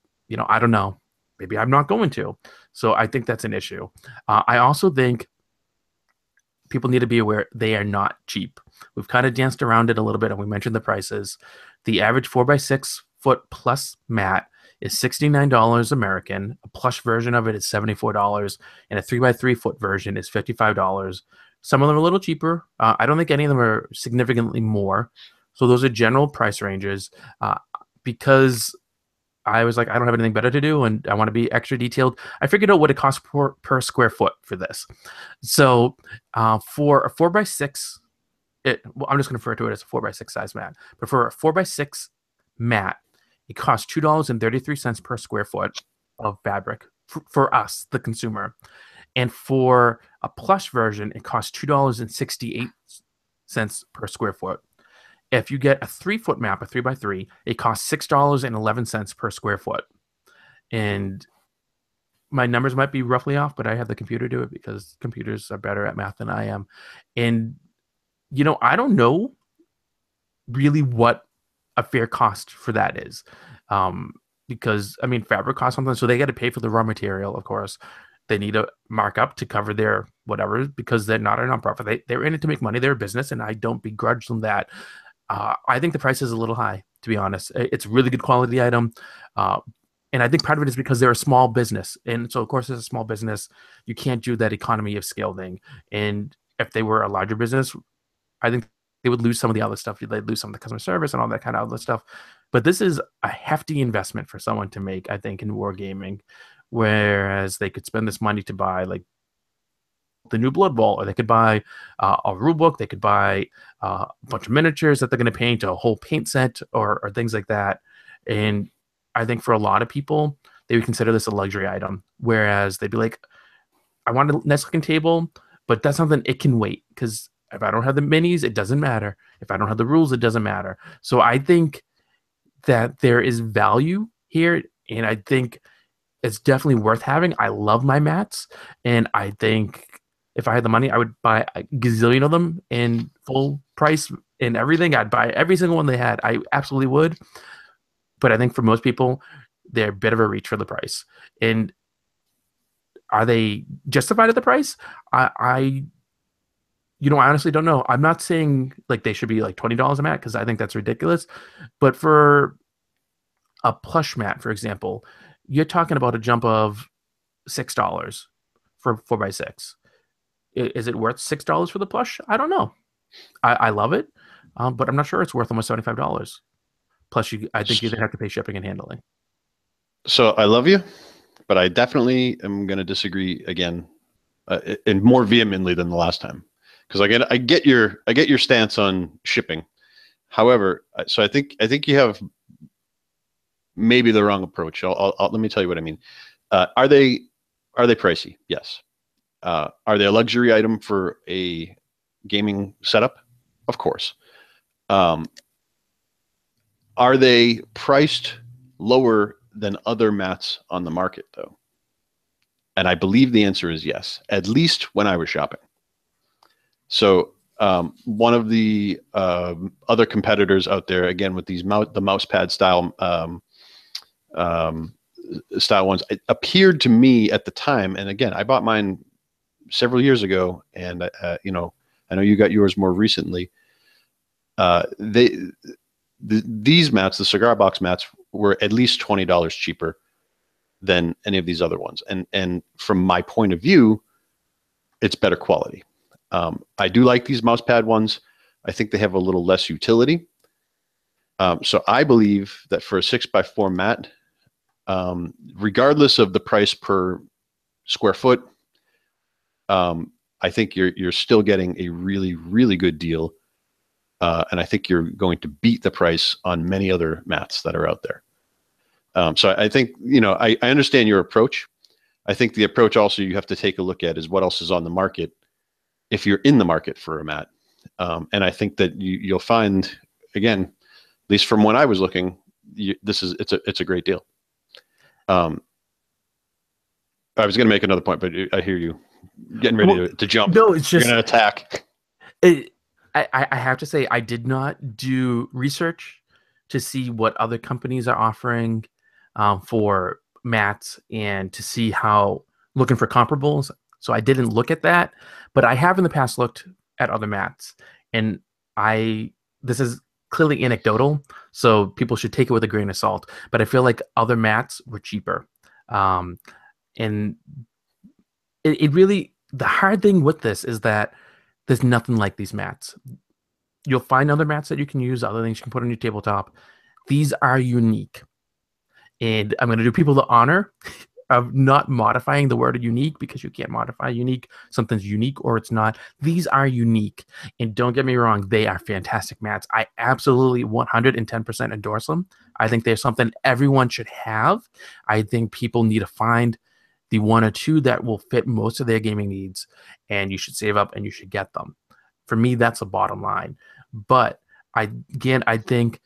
I don't know. maybe I'm not going to. So I think that's an issue. I also think people need to be aware they are not cheap. We've kind of danced around it a little bit, and we mentioned the prices. The average 4x6 foot plus mat is $69 American. A plush version of it is $74, and a 3x3 foot version is $55. Some of them are a little cheaper. I don't think any of them are significantly more. So those are general price ranges. Because I was like, I don't have anything better to do, and I want to be extra detailed. I figured out what it costs per square foot for this. So for a 4x6, well, I'm just going to refer to it as a 4x6 size mat. But for a 4x6 mat, it costs $2.33 per square foot of fabric for us, the consumer. And for a plush version, it costs $2.68 per square foot. If you get a 3-foot map, a 3x3, it costs $6.11 per square foot. And my numbers might be roughly off, but I have the computer do it because computers are better at math than I am. And, I don't know really what a fair cost for that is. Because, fabric costs something, so they got to pay for the raw material, of course. They need a markup to cover their whatever because they're not a nonprofit. They're in it to make money. They're a business, and I don't begrudge them that. I think the price is a little high, to be honest. It's a really good quality item. And I think part of it is because they're a small business. And so, of course, as a small business, you can't do that economy of scale thing. And if they were a larger business, I think they would lose some of the other stuff. They'd lose some of the customer service and all that kind of other stuff. But this is a hefty investment for someone to make, I think, in wargaming, whereas they could spend this money to buy, like, the new Blood Bowl, or they could buy a rule book, they could buy a bunch of miniatures that they're going to paint, a whole paint set, or things like that. And I think for a lot of people, they would consider this a luxury item, whereas they'd be like, I want a nice looking table, but that's something it can wait, because if I don't have the minis, it doesn't matter. If I don't have the rules, it doesn't matter. So I think that there is value here, and I think it's definitely worth having. I love my mats, and I think if I had the money, I would buy a gazillion of them in full price and everything. I'd buy every single one they had. I absolutely would. But I think for most people, they're a bit of a reach for the price. And are they justified at the price? I honestly don't know. I'm not saying like they should be like $20 a mat, because I think that's ridiculous. But for a plush mat, for example, you're talking about a jump of $6 for 4x6. Is it worth $6 for the plush? I don't know. I love it, but I'm not sure it's worth almost $75. Plus, I think you'd have to pay shipping and handling. So I love you, but I definitely am going to disagree again, and more vehemently than the last time, because I get your stance on shipping. However, so I think you have maybe the wrong approach. Let me tell you what I mean. Are they pricey? Yes. Are they a luxury item for a gaming setup? Of course. Are they priced lower than other mats on the market, though? And I believe the answer is yes, at least when I was shopping. So one of the other competitors out there, again, with these the mouse pad style style ones, it appeared to me at the time, and again, I bought mine several years ago, and I know you got yours more recently. These mats, the Cigar Box mats, were at least $20 cheaper than any of these other ones, and from my point of view, it's better quality. I do like these mouse pad ones. I think they have a little less utility. So I believe that for a 6x4 mat, regardless of the price per square foot, I think you're still getting a really, really good deal. And I think you're going to beat the price on many other mats that are out there. So I think, I understand your approach. I think the approach also you have to take a look at is what else is on the market if you're in the market for a mat. And I think that you'll find, again, at least from when I was looking, it's a great deal. I was going to make another point, but I hear you getting ready to jump. No, it's just you're going to attack. I have to say, I did not do research to see what other companies are offering for mats and to see how looking for comparables. So I didn't look at that, but I have in the past looked at other mats, and I this is clearly anecdotal, so people should take it with a grain of salt. But I feel like other mats were cheaper, and it really the hard thing with this is that there's nothing like these mats. You'll find other mats that you can use, other things you can put on your tabletop. These are unique. And I'm going to do people the honor of not modifying the word unique, because you can't modify unique. Something's unique or it's not. These are unique. And don't get me wrong, they are fantastic mats. I absolutely 110% endorse them. I think they're something everyone should have. I think people need to find the one or two that will fit most of their gaming needs, and you should save up and you should get them. For me, that's the bottom line. But I think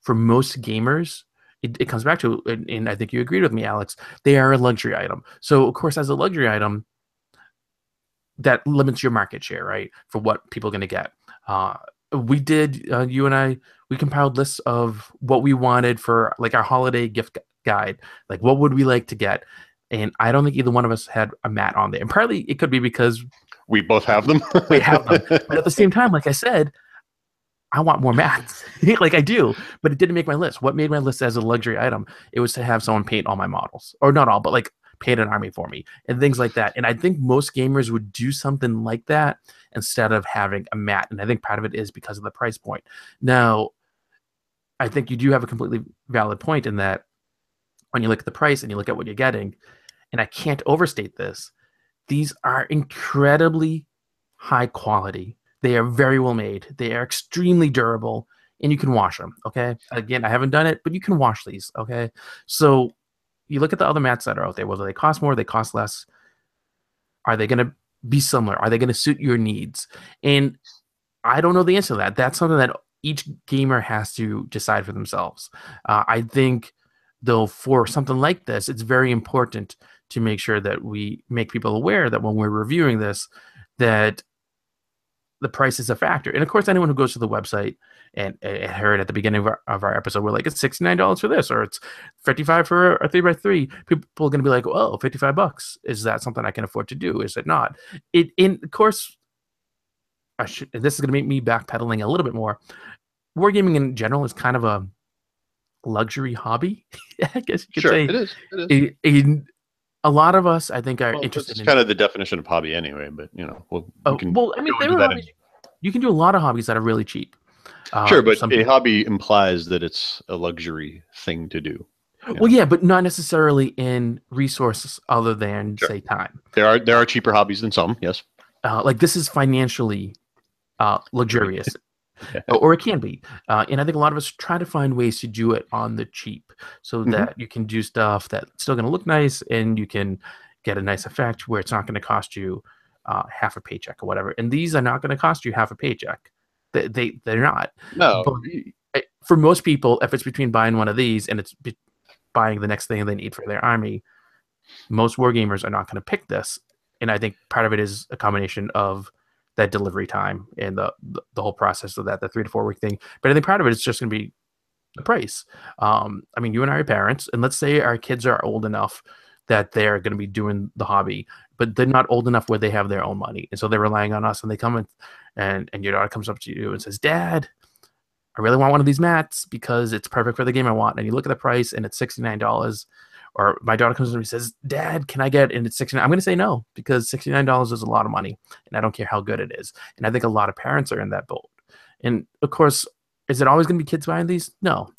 for most gamers, it comes back to, and I think you agreed with me, Alex, they are a luxury item. So, of course, as a luxury item, that limits your market share, right, for what people are going to get. We did, you and I, we compiled lists of what we wanted for like our holiday gift guide. Like, what would we like to get? And I don't think either one of us had a mat on there. And partly it could be because we both have them. we have them. But at the same time, like I said, I want more mats. Like I do, but it didn't make my list. What made my list as a luxury item? It was to have someone paint all my models, or not all, but like paint an army for me and things like that. And I think most gamers would do something like that instead of having a mat. And I think part of it is because of the price point. Now, I think you do have a completely valid point in that when you look at the price and you look at what you're getting, and I can't overstate this, these are incredibly high quality. They are very well made. They are extremely durable, and you can wash them. Okay. Again, I haven't done it, but you can wash these. Okay. So you look at the other mats that are out there, whether they cost more, they cost less. Are they going to be similar? Are they going to suit your needs? And I don't know the answer to that. That's something that each gamer has to decide for themselves. I think, though, for something like this, it's very important to make sure that we make people aware that when we're reviewing this, that the price is a factor. And of course, anyone who goes to the website and heard at the beginning of our episode, we're like, it's $69 for this, or it's $55 for a 3x3. People are going to be like, oh, $55. Is that something I can afford to do? Is it not? Of course, this is going to make me backpedaling a little bit more. Wargaming in general is kind of a luxury hobby, I guess you could say. It is. A lot of us, I think, are interested in... It's kind of the definition of hobby anyway, but, you know, you can do a lot of hobbies that are really cheap. Sure, but a hobby implies that it's a luxury thing to do. Well, yeah, but not necessarily in resources other than, say, time. There are cheaper hobbies than some, yes. Like, this is financially luxurious. Or it can be. And I think a lot of us try to find ways to do it on the cheap so that you can do stuff that's still going to look nice and you can get a nice effect where it's not going to cost you half a paycheck or whatever. And these are not going to cost you half a paycheck. They're not. No. But for most people, if it's between buying one of these and it's buying the next thing they need for their army, most wargamers are not going to pick this. And I think part of it is a combination of that delivery time and the whole process of that, the 3 to 4 week thing. But I think part of it is just going to be the price. I mean, you and I are parents, and let's say our kids are old enough that they're going to be doing the hobby, but they're not old enough where they have their own money. And so they're relying on us, and they come in and your daughter comes up to you and says, Dad, I really want one of these mats because it's perfect for the game I want. And you look at the price and it's $69. Or my daughter comes to me and says, Dad, can I get it? And it's $69. I'm going to say no, because $69 is a lot of money, and I don't care how good it is. And I think a lot of parents are in that boat. And of course, is it always going to be kids buying these? No.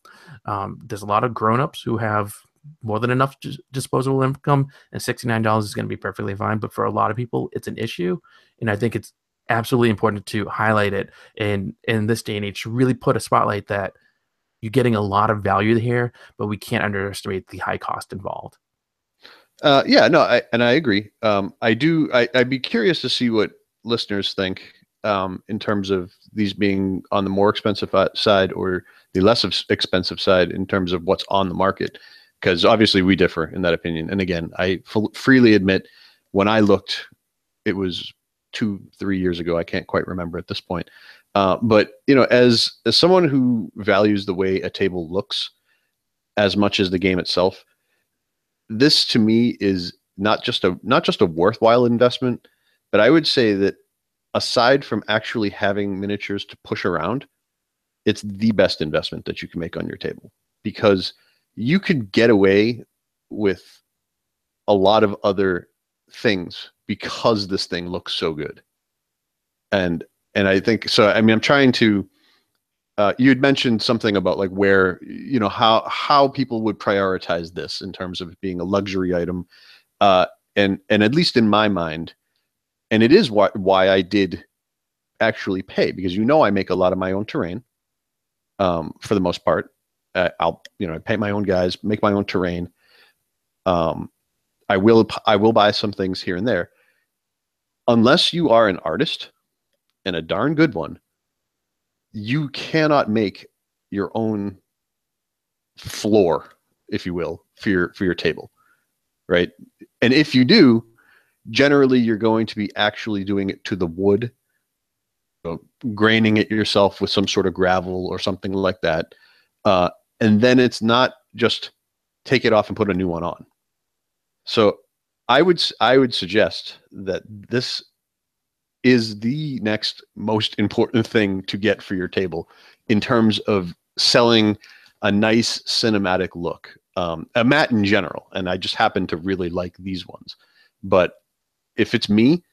There's a lot of grown-ups who have more than enough disposable income, and $69 is going to be perfectly fine. But for a lot of people, it's an issue. And I think it's absolutely important to highlight it in this day and age, to really put a spotlight that you're getting a lot of value here, but we can't underestimate the high cost involved. Yeah, no, I agree. I'd be curious to see what listeners think in terms of these being on the more expensive side or the less expensive side in terms of what's on the market, because obviously we differ in that opinion. And again, I freely admit, when I looked, it was 2-3 years ago. I can't quite remember at this point. But, you know, as someone who values the way a table looks as much as the game itself, this to me is not just a worthwhile investment, but I would say that aside from actually having miniatures to push around, it's the best investment that you can make on your table, because you could get away with a lot of other things because this thing looks so good. And I think so. I mean, I'm trying to. You had mentioned something about like where, how people would prioritize this in terms of it being a luxury item, and at least in my mind, and it is why I did actually pay, because I make a lot of my own terrain, for the most part. I pay my own guys, make my own terrain. I will buy some things here and there. Unless you are an artist, and a darn good one, you cannot make your own floor, if you will, for your table, right? And if you do, generally you're going to be actually doing it to the wood, graining it yourself with some sort of gravel or something like that. And then it's not just take it off and put a new one on. So I would suggest that this is the next most important thing to get for your table in terms of selling a nice cinematic look. A mat in general, and I just happen to really like these ones. But if it's me,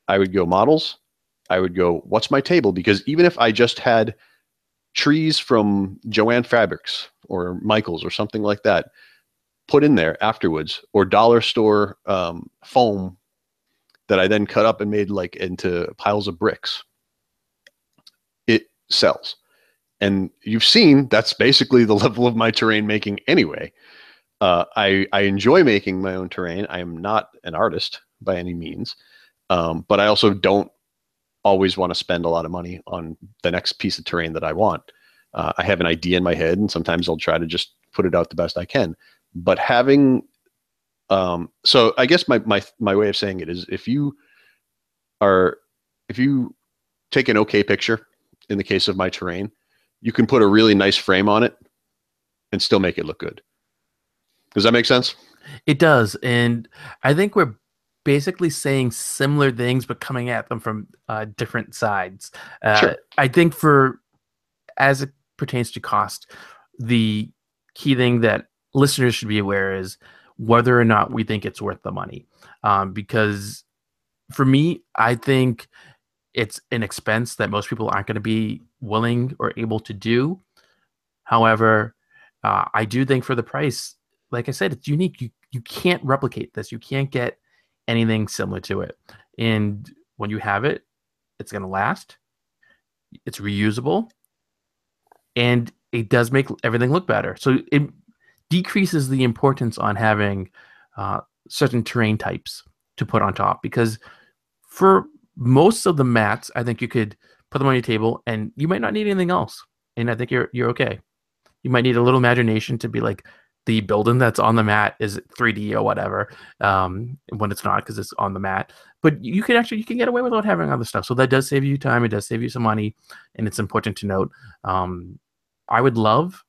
I would go models. I would go, what's my table? Because even if I just had trees from Joanne Fabrics or Michaels or something like that put in there afterwards, or dollar store foam that I then cut up and made like into piles of bricks, it sells. And you've seen that's basically the level of my terrain making anyway. I enjoy making my own terrain. I am not an artist by any means, but I also don't always want to spend a lot of money on the next piece of terrain that I want. I have an idea in my head, and sometimes I'll try to just put it out the best I can. But having so I guess my way of saying it is, if you take an okay picture, in the case of my terrain, you can put a really nice frame on it and still make it look good. Does that make sense? It does. And I think we're basically saying similar things, but coming at them from different sides. Sure. I think as it pertains to cost, the key thing that listeners should be aware is whether or not we think it's worth the money. Because for me, I think it's an expense that most people aren't going to be willing or able to do. However, I do think for the price, like I said, it's unique. You can't replicate this. You can't get anything similar to it. And when you have it, it's going to last. It's reusable. And it does make everything look better. So it decreases the importance on having certain terrain types to put on top, because for most of the mats, I think you could put them on your table and you might not need anything else. And I think you're okay. You might need a little imagination to be like, the building that's on the mat is 3D or whatever, when it's not, because it's on the mat. But you can get away without having other stuff. So that does save you time. It does save you some money. And it's important to note. I would love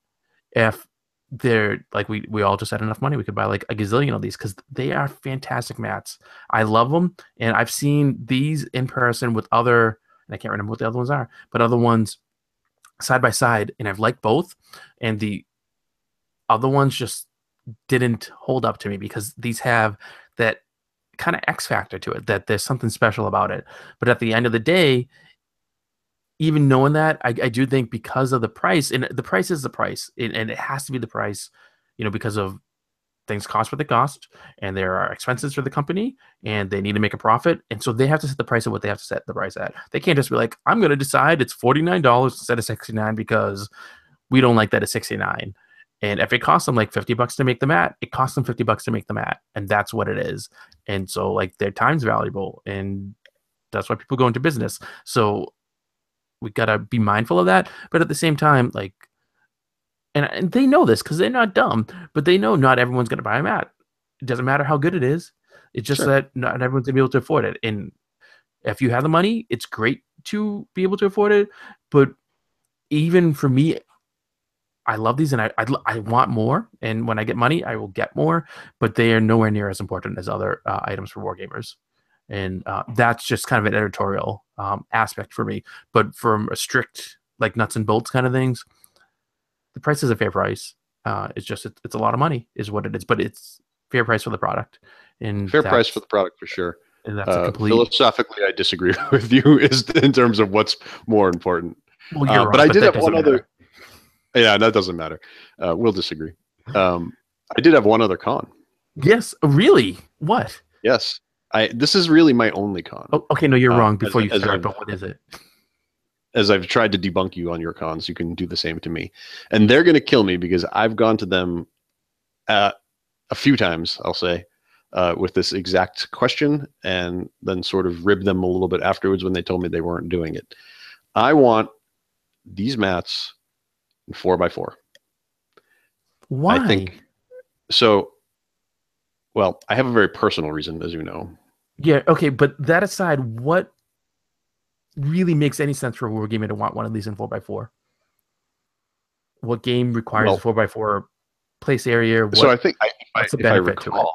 if they're like, we all just had enough money, we could buy like a gazillion of these, because they are fantastic mats. I love them. And I've seen these in person with other, and I can't remember what the other ones are, but other ones side by side, and I've liked both. And the other ones just didn't hold up to me, because these have that kind of X factor to it, that there's something special about it. But at the end of the day, even knowing that, I do think because of the price, and the price is the price, and it has to be the price, because of things cost what they cost, and there are expenses for the company, and they need to make a profit, and so they have to set the price at what they have to set the price at. They can't just be like, I'm going to decide it's $49 instead of $69 because we don't like that at $69. And if it costs them like $50 to make the mat, it costs them $50 to make the mat, and that's what it is. And so like their time's valuable, and that's why people go into business. So we gotta be mindful of that, but at the same time, like, and they know this because they're not dumb, but they know not everyone's gonna buy a mat. It doesn't matter how good it is. It's just Sure. that not everyone's gonna be able to afford it. And if you have the money, it's great to be able to afford it. But even for me, I love these, and I want more. And when I get money, I will get more. But they are nowhere near as important as other items for wargamers, and that's just kind of an editorial aspect for me. But from a strict like nuts and bolts kind of things, the price is a fair price. It's just it's a lot of money, is what it is. But it's fair price for the product, and Fair price for the product for sure. and that's a complete. Philosophically, I disagree with you is in terms of what's more important. Well, you're But wrong, I but did that have one doesn't matter. other. Yeah, that doesn't matter. We'll disagree. I did have one other con. Yes, really? What? Yes, this is really my only con. Oh, okay, no, you're wrong. Before you as start, I've, but what is it? as I've tried to debunk you on your cons, you can do the same to me. And they're going to kill me because I've gone to them a few times, I'll say, with this exact question, and then sort of ribbed them a little bit afterwards when they told me they weren't doing it. I want these mats in 4x4. Why? I think so. Well, I have a very personal reason, as you know. Yeah, okay, but that aside, what really makes any sense for a wargamer to want one of these in 4x4? What game requires a 4x4 place area? So I think what's the benefit to it?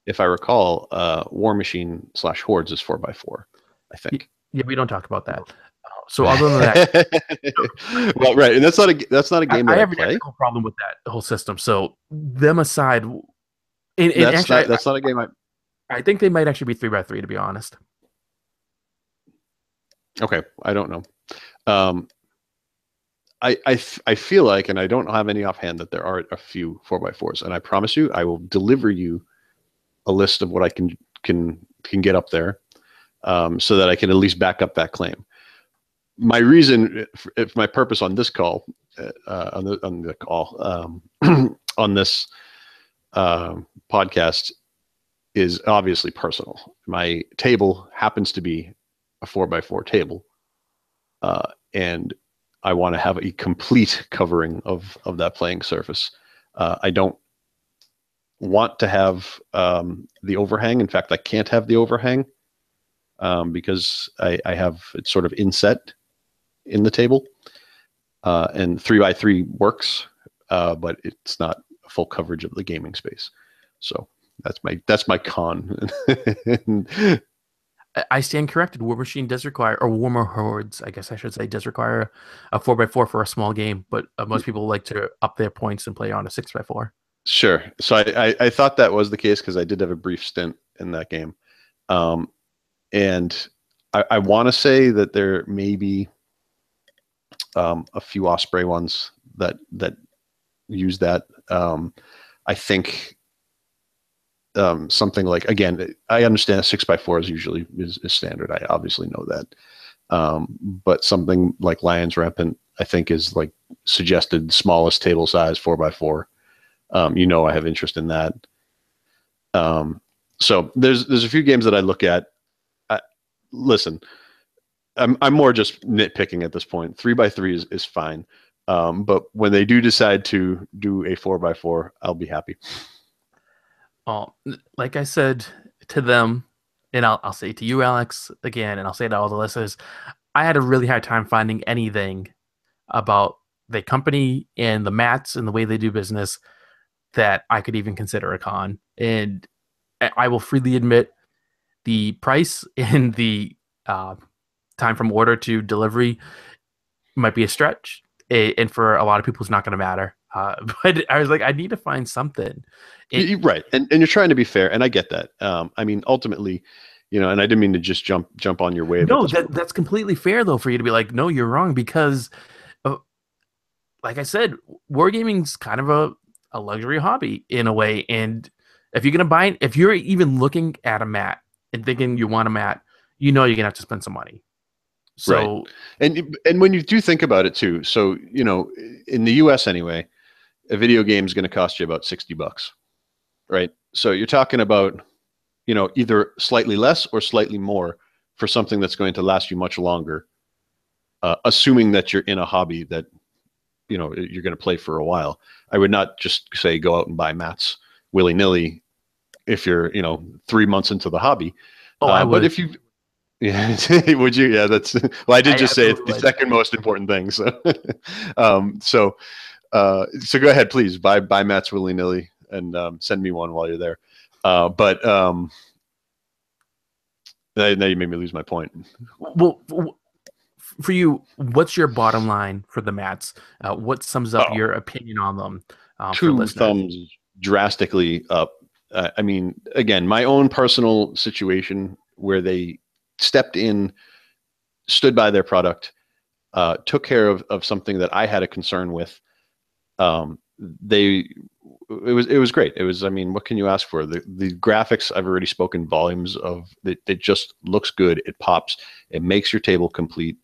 If I recall, War Machine / Hordes is 4x4, I think. Yeah, we don't talk about that. So other than that, well, right, and that's not a game that I have play. a technical problem with that whole system. So them aside, that's not a game I think they might actually be 3x3, to be honest. Okay, I don't know. I feel like, and I don't have any offhand, that there are a few 4x4s, and I promise you, I will deliver you a list of what I can get up there, so that I can at least back up that claim. My reason, if my purpose on this call, on this podcast, is obviously personal. My table happens to be a 4x4 table, and I want to have a complete covering of that playing surface. I don't want to have the overhang. In fact, I can't have the overhang because I have it sort of inset in the table, and 3x3 works, but it's not full coverage of the gaming space. So that's my con. I stand corrected. War Machine does require, or Warmer Hordes, I guess I should say, does require a 4x4 for a small game, but most people like to up their points and play on a 6x4. Sure. So I thought that was the case because I did have a brief stint in that game. And I want to say that there may be a few Osprey ones that use that. I think something like, again, I understand a 6x4 is usually is standard. I obviously know that. But something like Lion's Rampant, I think, is like suggested smallest table size 4x4. I have interest in that. So there's a few games that I look at. Listen, I'm more just nitpicking at this point. 3x3 is fine. But when they do decide to do a 4x4, I'll be happy. Oh, like I said to them, and I'll say to you, Alex, again, and I'll say to all the listeners, I had a really hard time finding anything about the company and the mats and the way they do business that I could even consider a con. And I will freely admit the price and the time from order to delivery might be a stretch. And for a lot of people, it's not going to matter. But I was like, I need to find something. Right. And you're trying to be fair. And I get that. I mean, ultimately, and I didn't mean to just jump on your wave. No, that's completely fair, though, for you to be like, no, you're wrong. Because, like I said, wargaming's kind of a luxury hobby in a way. And if you're going to buy it, if you're even looking at a mat and thinking you want a mat, you're going to have to spend some money. So, right. And when you do think about it too, so, in the US anyway, a video game is going to cost you about $60, right? So you're talking about, either slightly less or slightly more for something that's going to last you much longer, assuming that you're in a hobby that, you're going to play for a while. I would not just say go out and buy mats willy-nilly if you're, 3 months into the hobby. Oh, I would. But if you... Yeah, would you? Yeah, that's... Well, I did just say it's the second most important thing. So, So go ahead, please buy mats willy nilly and send me one while you're there. But now you made me lose my point. Well, for you, what's your bottom line for the mats? What sums up Oh, your opinion on them for two listeners? thumbs drastically up. I mean, again, my own personal situation where they stepped in, stood by their product, took care of something that I had a concern with. They it was great. It was, I mean, what can you ask for? The graphics I've already spoken volumes of. It just looks good. It pops. It makes your table complete.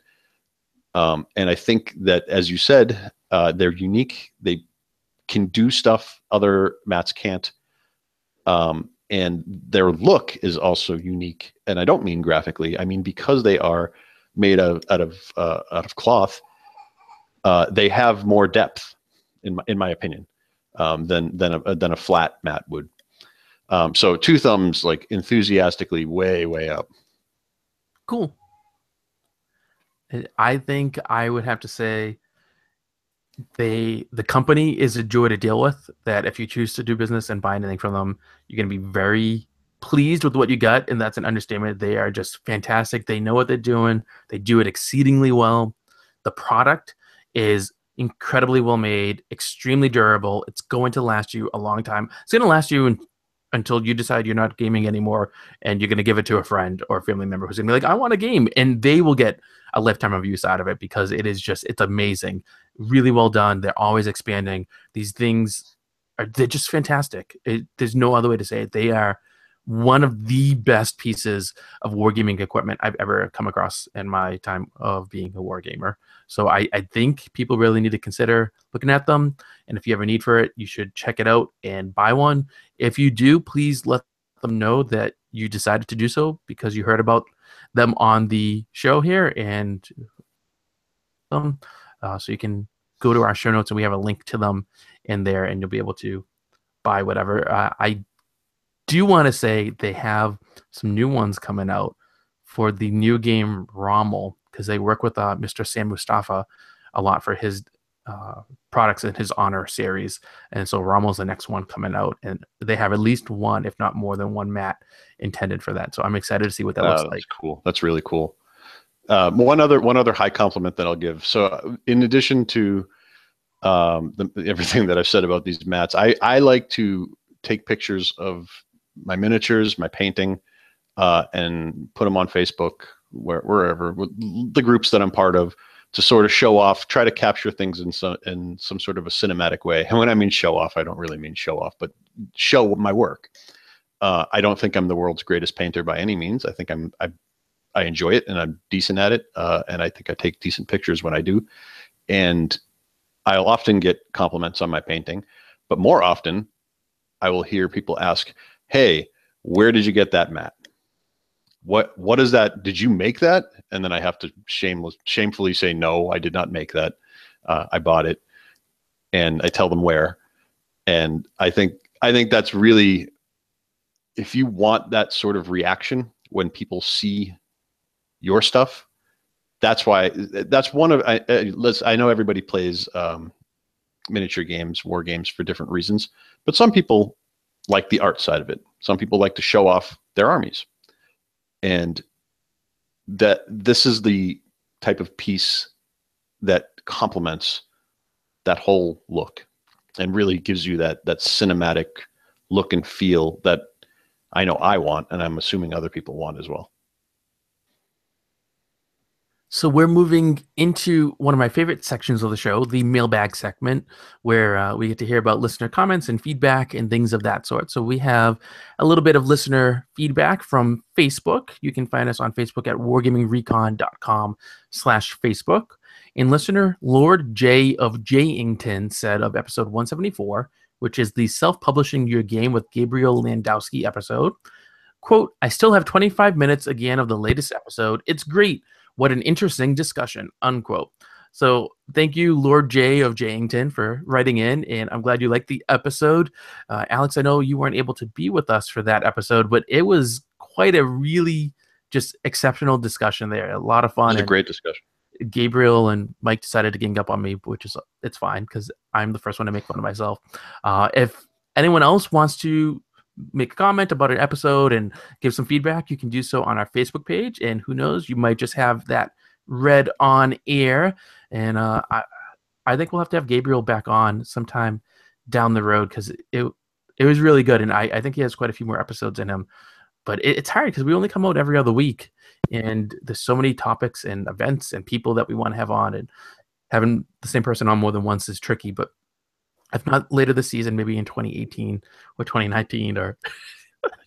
And I think that, as you said, they're unique. They can do stuff other mats can't. And their look is also unique. And I don't mean graphically. I mean because they are made out of cloth. They have more depth, in my opinion, than a flat mat would. So two thumbs, like enthusiastically, way up. Cool. I think I would have to say the company is a joy to deal with. That if you choose to do business and buy anything from them, you're going to be very pleased with what you got, and that's an understatement. They are just fantastic. They know what they're doing. They do it exceedingly well. The product is incredibly well made, extremely durable. It's going to last you a long time. It's going to last you until you decide you're not gaming anymore, and you're going to give it to a friend or a family member who's going to be like, I want a game, and they will get a lifetime of use out of it because it's amazing. Really well done. They're always expanding. These things they're just fantastic. There's no other way to say it. They are one of the best pieces of wargaming equipment I've ever come across in my time of being a wargamer. So I think people really need to consider looking at them. And if you have a need for it, you should check it out and buy one. If you do, please let them know that you decided to do so because you heard about them on the show here, and so you can go to our show notes and we have a link to them in there, and you'll be able to buy whatever. I do want to say they have some new ones coming out for the new game Rommel, because they work with Mr. Sam Mustafa a lot for his products in his honor series. And so Rommel's the next one coming out, and they have at least one, if not more than one mat intended for that. So I'm excited to see what that looks like. Cool. That's really cool. One other high compliment that I'll give. So in addition to everything that I've said about these mats, I like to take pictures of my miniatures, my painting, and put them on Facebook, wherever, with the groups that I'm part of, to sort of show off, try to capture things in some sort of a cinematic way. And when I mean show off, I don't really mean show off, but show my work. I don't think I'm the world's greatest painter by any means. I think I enjoy it and I'm decent at it. And I think I take decent pictures when I do. And I'll often get compliments on my painting, but more often I will hear people ask, hey, where did you get that mat? What is that? Did you make that? And then I have to shamefully say, no, I did not make that. I bought it. And I tell them where. And I think that's really, if you want that sort of reaction when people see your stuff, that's one of, I know everybody plays miniature games, war games, for different reasons, but some people like the art side of it. Some people like to show off their armies. And that this is the type of piece that complements that whole look and really gives you that cinematic look and feel that I know I want, and I'm assuming other people want as well. So we're moving into one of my favorite sections of the show, the mailbag segment, where we get to hear about listener comments and feedback and things of that sort. So we have a little bit of listener feedback from Facebook. You can find us on Facebook at wargamingrecon.com/Facebook. And listener Lord J of Jayington said of episode 174, which is the self-publishing your game with Gabriel Landowski episode, quote, I still have 25 minutes again of the latest episode. It's great. What an interesting discussion, unquote. So thank you, Lord J of Jayington, for writing in, and I'm glad you liked the episode. Alex, I know you weren't able to be with us for that episode, but it was quite a really just exceptional discussion there. A lot of fun. It was a great discussion. Gabriel and Mike decided to gang up on me, it's fine because I'm the first one to make fun of myself. If anyone else wants to make a comment about an episode and give some feedback, you can do so on our Facebook page. And who knows, you might just have that read on air. And I think we'll have to have Gabriel back on sometime down the road because it was really good. And I think he has quite a few more episodes in him. But it's hard because we only come out every other week. And there's so many topics and events and people that we want to have on. And having the same person on more than once is tricky. But if not later this season, maybe in 2018 or 2019 or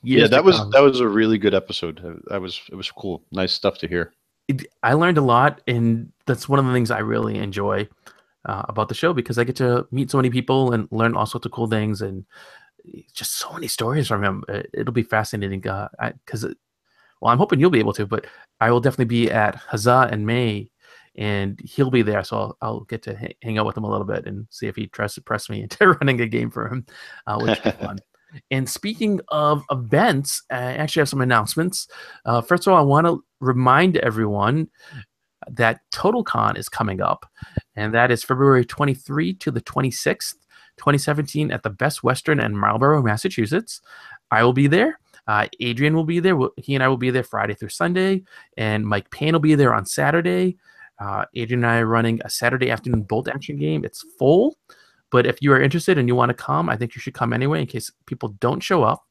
years. Yeah, that was a really good episode. It was cool. Nice stuff to hear. I learned a lot, and that's one of the things I really enjoy about the show because I get to meet so many people and learn all sorts of cool things and just so many stories from him. It'll be fascinating because, I'm hoping you'll be able to, but I will definitely be at Huzzah in May, and he'll be there, so I'll get to hang out with him a little bit and see if he tries to press me into running a game for him, which would be fun. And speaking of events, I actually have some announcements. First of all, I want to remind everyone that TotalCon is coming up, and that is February 23 to the 26th, 2017 at the Best Western in Marlborough, Massachusetts. I will be there. Adrian will be there. He and I will be there Friday through Sunday, and Mike Payne will be there on Saturday. Adrian and I are running a Saturday afternoon bolt action game. It's full, but if you are interested and you want to come, I think you should come anyway in case people don't show up.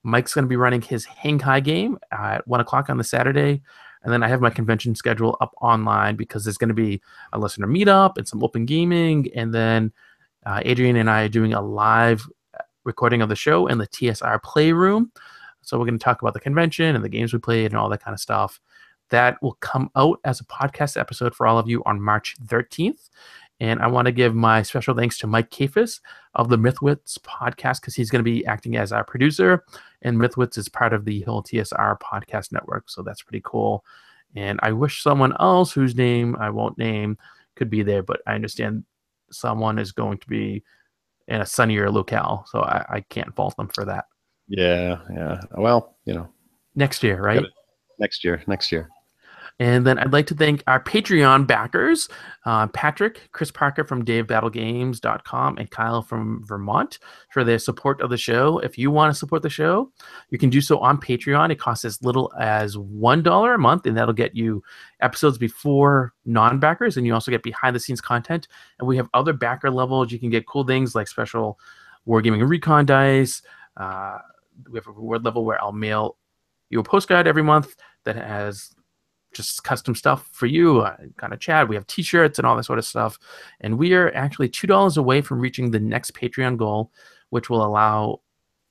Mike's going to be running his Hang High game at 1 o'clock on the Saturday. And then I have my convention schedule up online because there's going to be a listener meetup and some open gaming. And then Adrian and I are doing a live recording of the show in the TSR Playroom. So we're going to talk about the convention and the games we played and all that kind of stuff. That will come out as a podcast episode for all of you on March 13th. And I want to give my special thanks to Mike Kafis of the Mythwits podcast because he's going to be acting as our producer. And Mythwits is part of the whole TSR podcast network. So that's pretty cool. And I wish someone else whose name I won't name could be there, but I understand someone is going to be in a sunnier locale. So I can't fault them for that. Yeah. Well, next year, right? Next year. And then I'd like to thank our Patreon backers, Patrick, Chris Parker from DaveBattleGames.com, and Kyle from Vermont for their support of the show. If you want to support the show, you can do so on Patreon. It costs as little as $1 a month, and that'll get you episodes before non-backers, and you also get behind-the-scenes content. And we have other backer levels. You can get cool things like special Wargaming Recon dice. We have a reward level where I'll mail you a postcard every month that has just custom stuff for you, kind of chat. We have t-shirts and all that sort of stuff. And we are actually $2 away from reaching the next Patreon goal, which will allow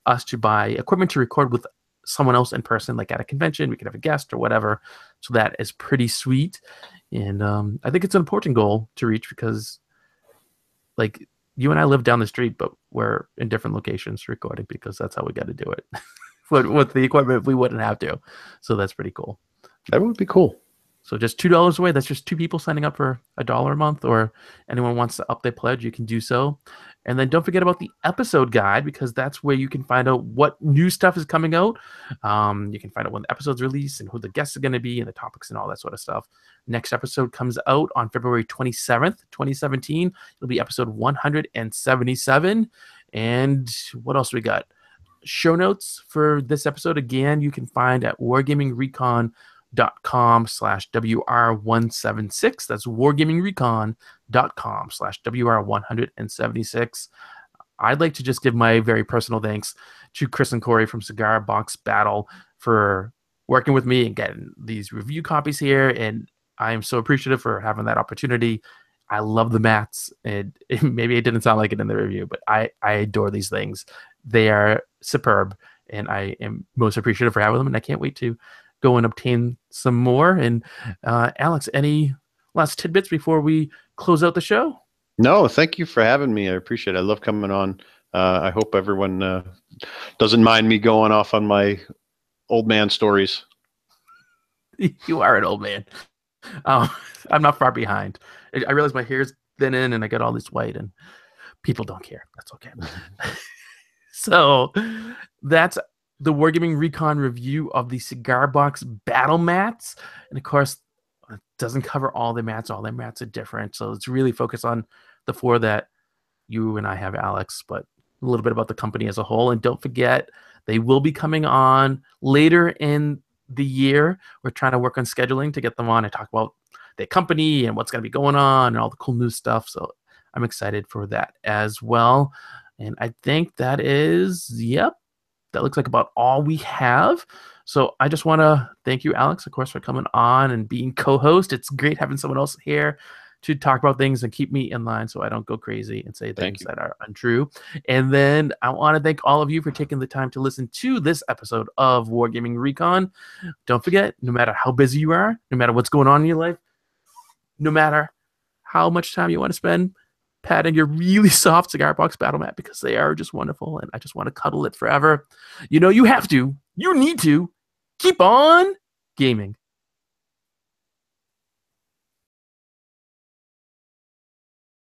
us to buy equipment to record with someone else in person, like at a convention. We could have a guest or whatever. So that is pretty sweet. And I think it's an important goal to reach because, like, you and I live down the street, but we're in different locations recording because that's how we got to do it. With the equipment, we wouldn't have to. So that's pretty cool. That would be cool. So just $2 away. That's just 2 people signing up for $1 a month, or anyone wants to up their pledge, you can do so. And then don't forget about the episode guide because that's where you can find out what new stuff is coming out. You can find out when the episode's released and who the guests are going to be and the topics and all that sort of stuff. Next episode comes out on February 27th, 2017. It'll be episode 177. And what else we got? Show notes for this episode, again, you can find at wargamingrecon.com/WR176. That's wargamingrecon.com/WR176. I'd like to just give my very personal thanks to Chris and Corey from Cigar Box Battle for working with me and getting these review copies here. And I am so appreciative for having that opportunity. I love the mats, and maybe it didn't sound like it in the review, but I adore these things. They are superb, and I am most appreciative for having them, and I can't wait to go and obtain some more. And Alex, any last tidbits before we close out the show? No, thank you for having me. I appreciate it. I love coming on. I hope everyone doesn't mind me going off on my old man stories. You are an old man. I'm not far behind. I realize my hair's thinning and I got all this white, and people don't care. That's okay. So that's the Wargaming Recon review of the Cigar Box Battle mats. And of course, doesn't cover all the mats. All their mats are different. So it's really focused on the 4 that you and I have, Alex, but a little bit about the company as a whole. And don't forget, they will be coming on later in the year. We're trying to work on scheduling to get them on and talk about their company and what's going to be going on and all the cool new stuff. So I'm excited for that as well. And I think that looks like about all we have. So I just want to thank you, Alex, of course, for coming on and being co-host. It's great having someone else here to talk about things and keep me in line so I don't go crazy and say things that are untrue. And then I want to thank all of you for taking the time to listen to this episode of Wargaming Recon. Don't forget, no matter how busy you are, no matter what's going on in your life, no matter how much time you want to spend patting your really soft Cigar Box Battle mat, because they are just wonderful and I just want to cuddle it forever. You have to, you need to keep on gaming.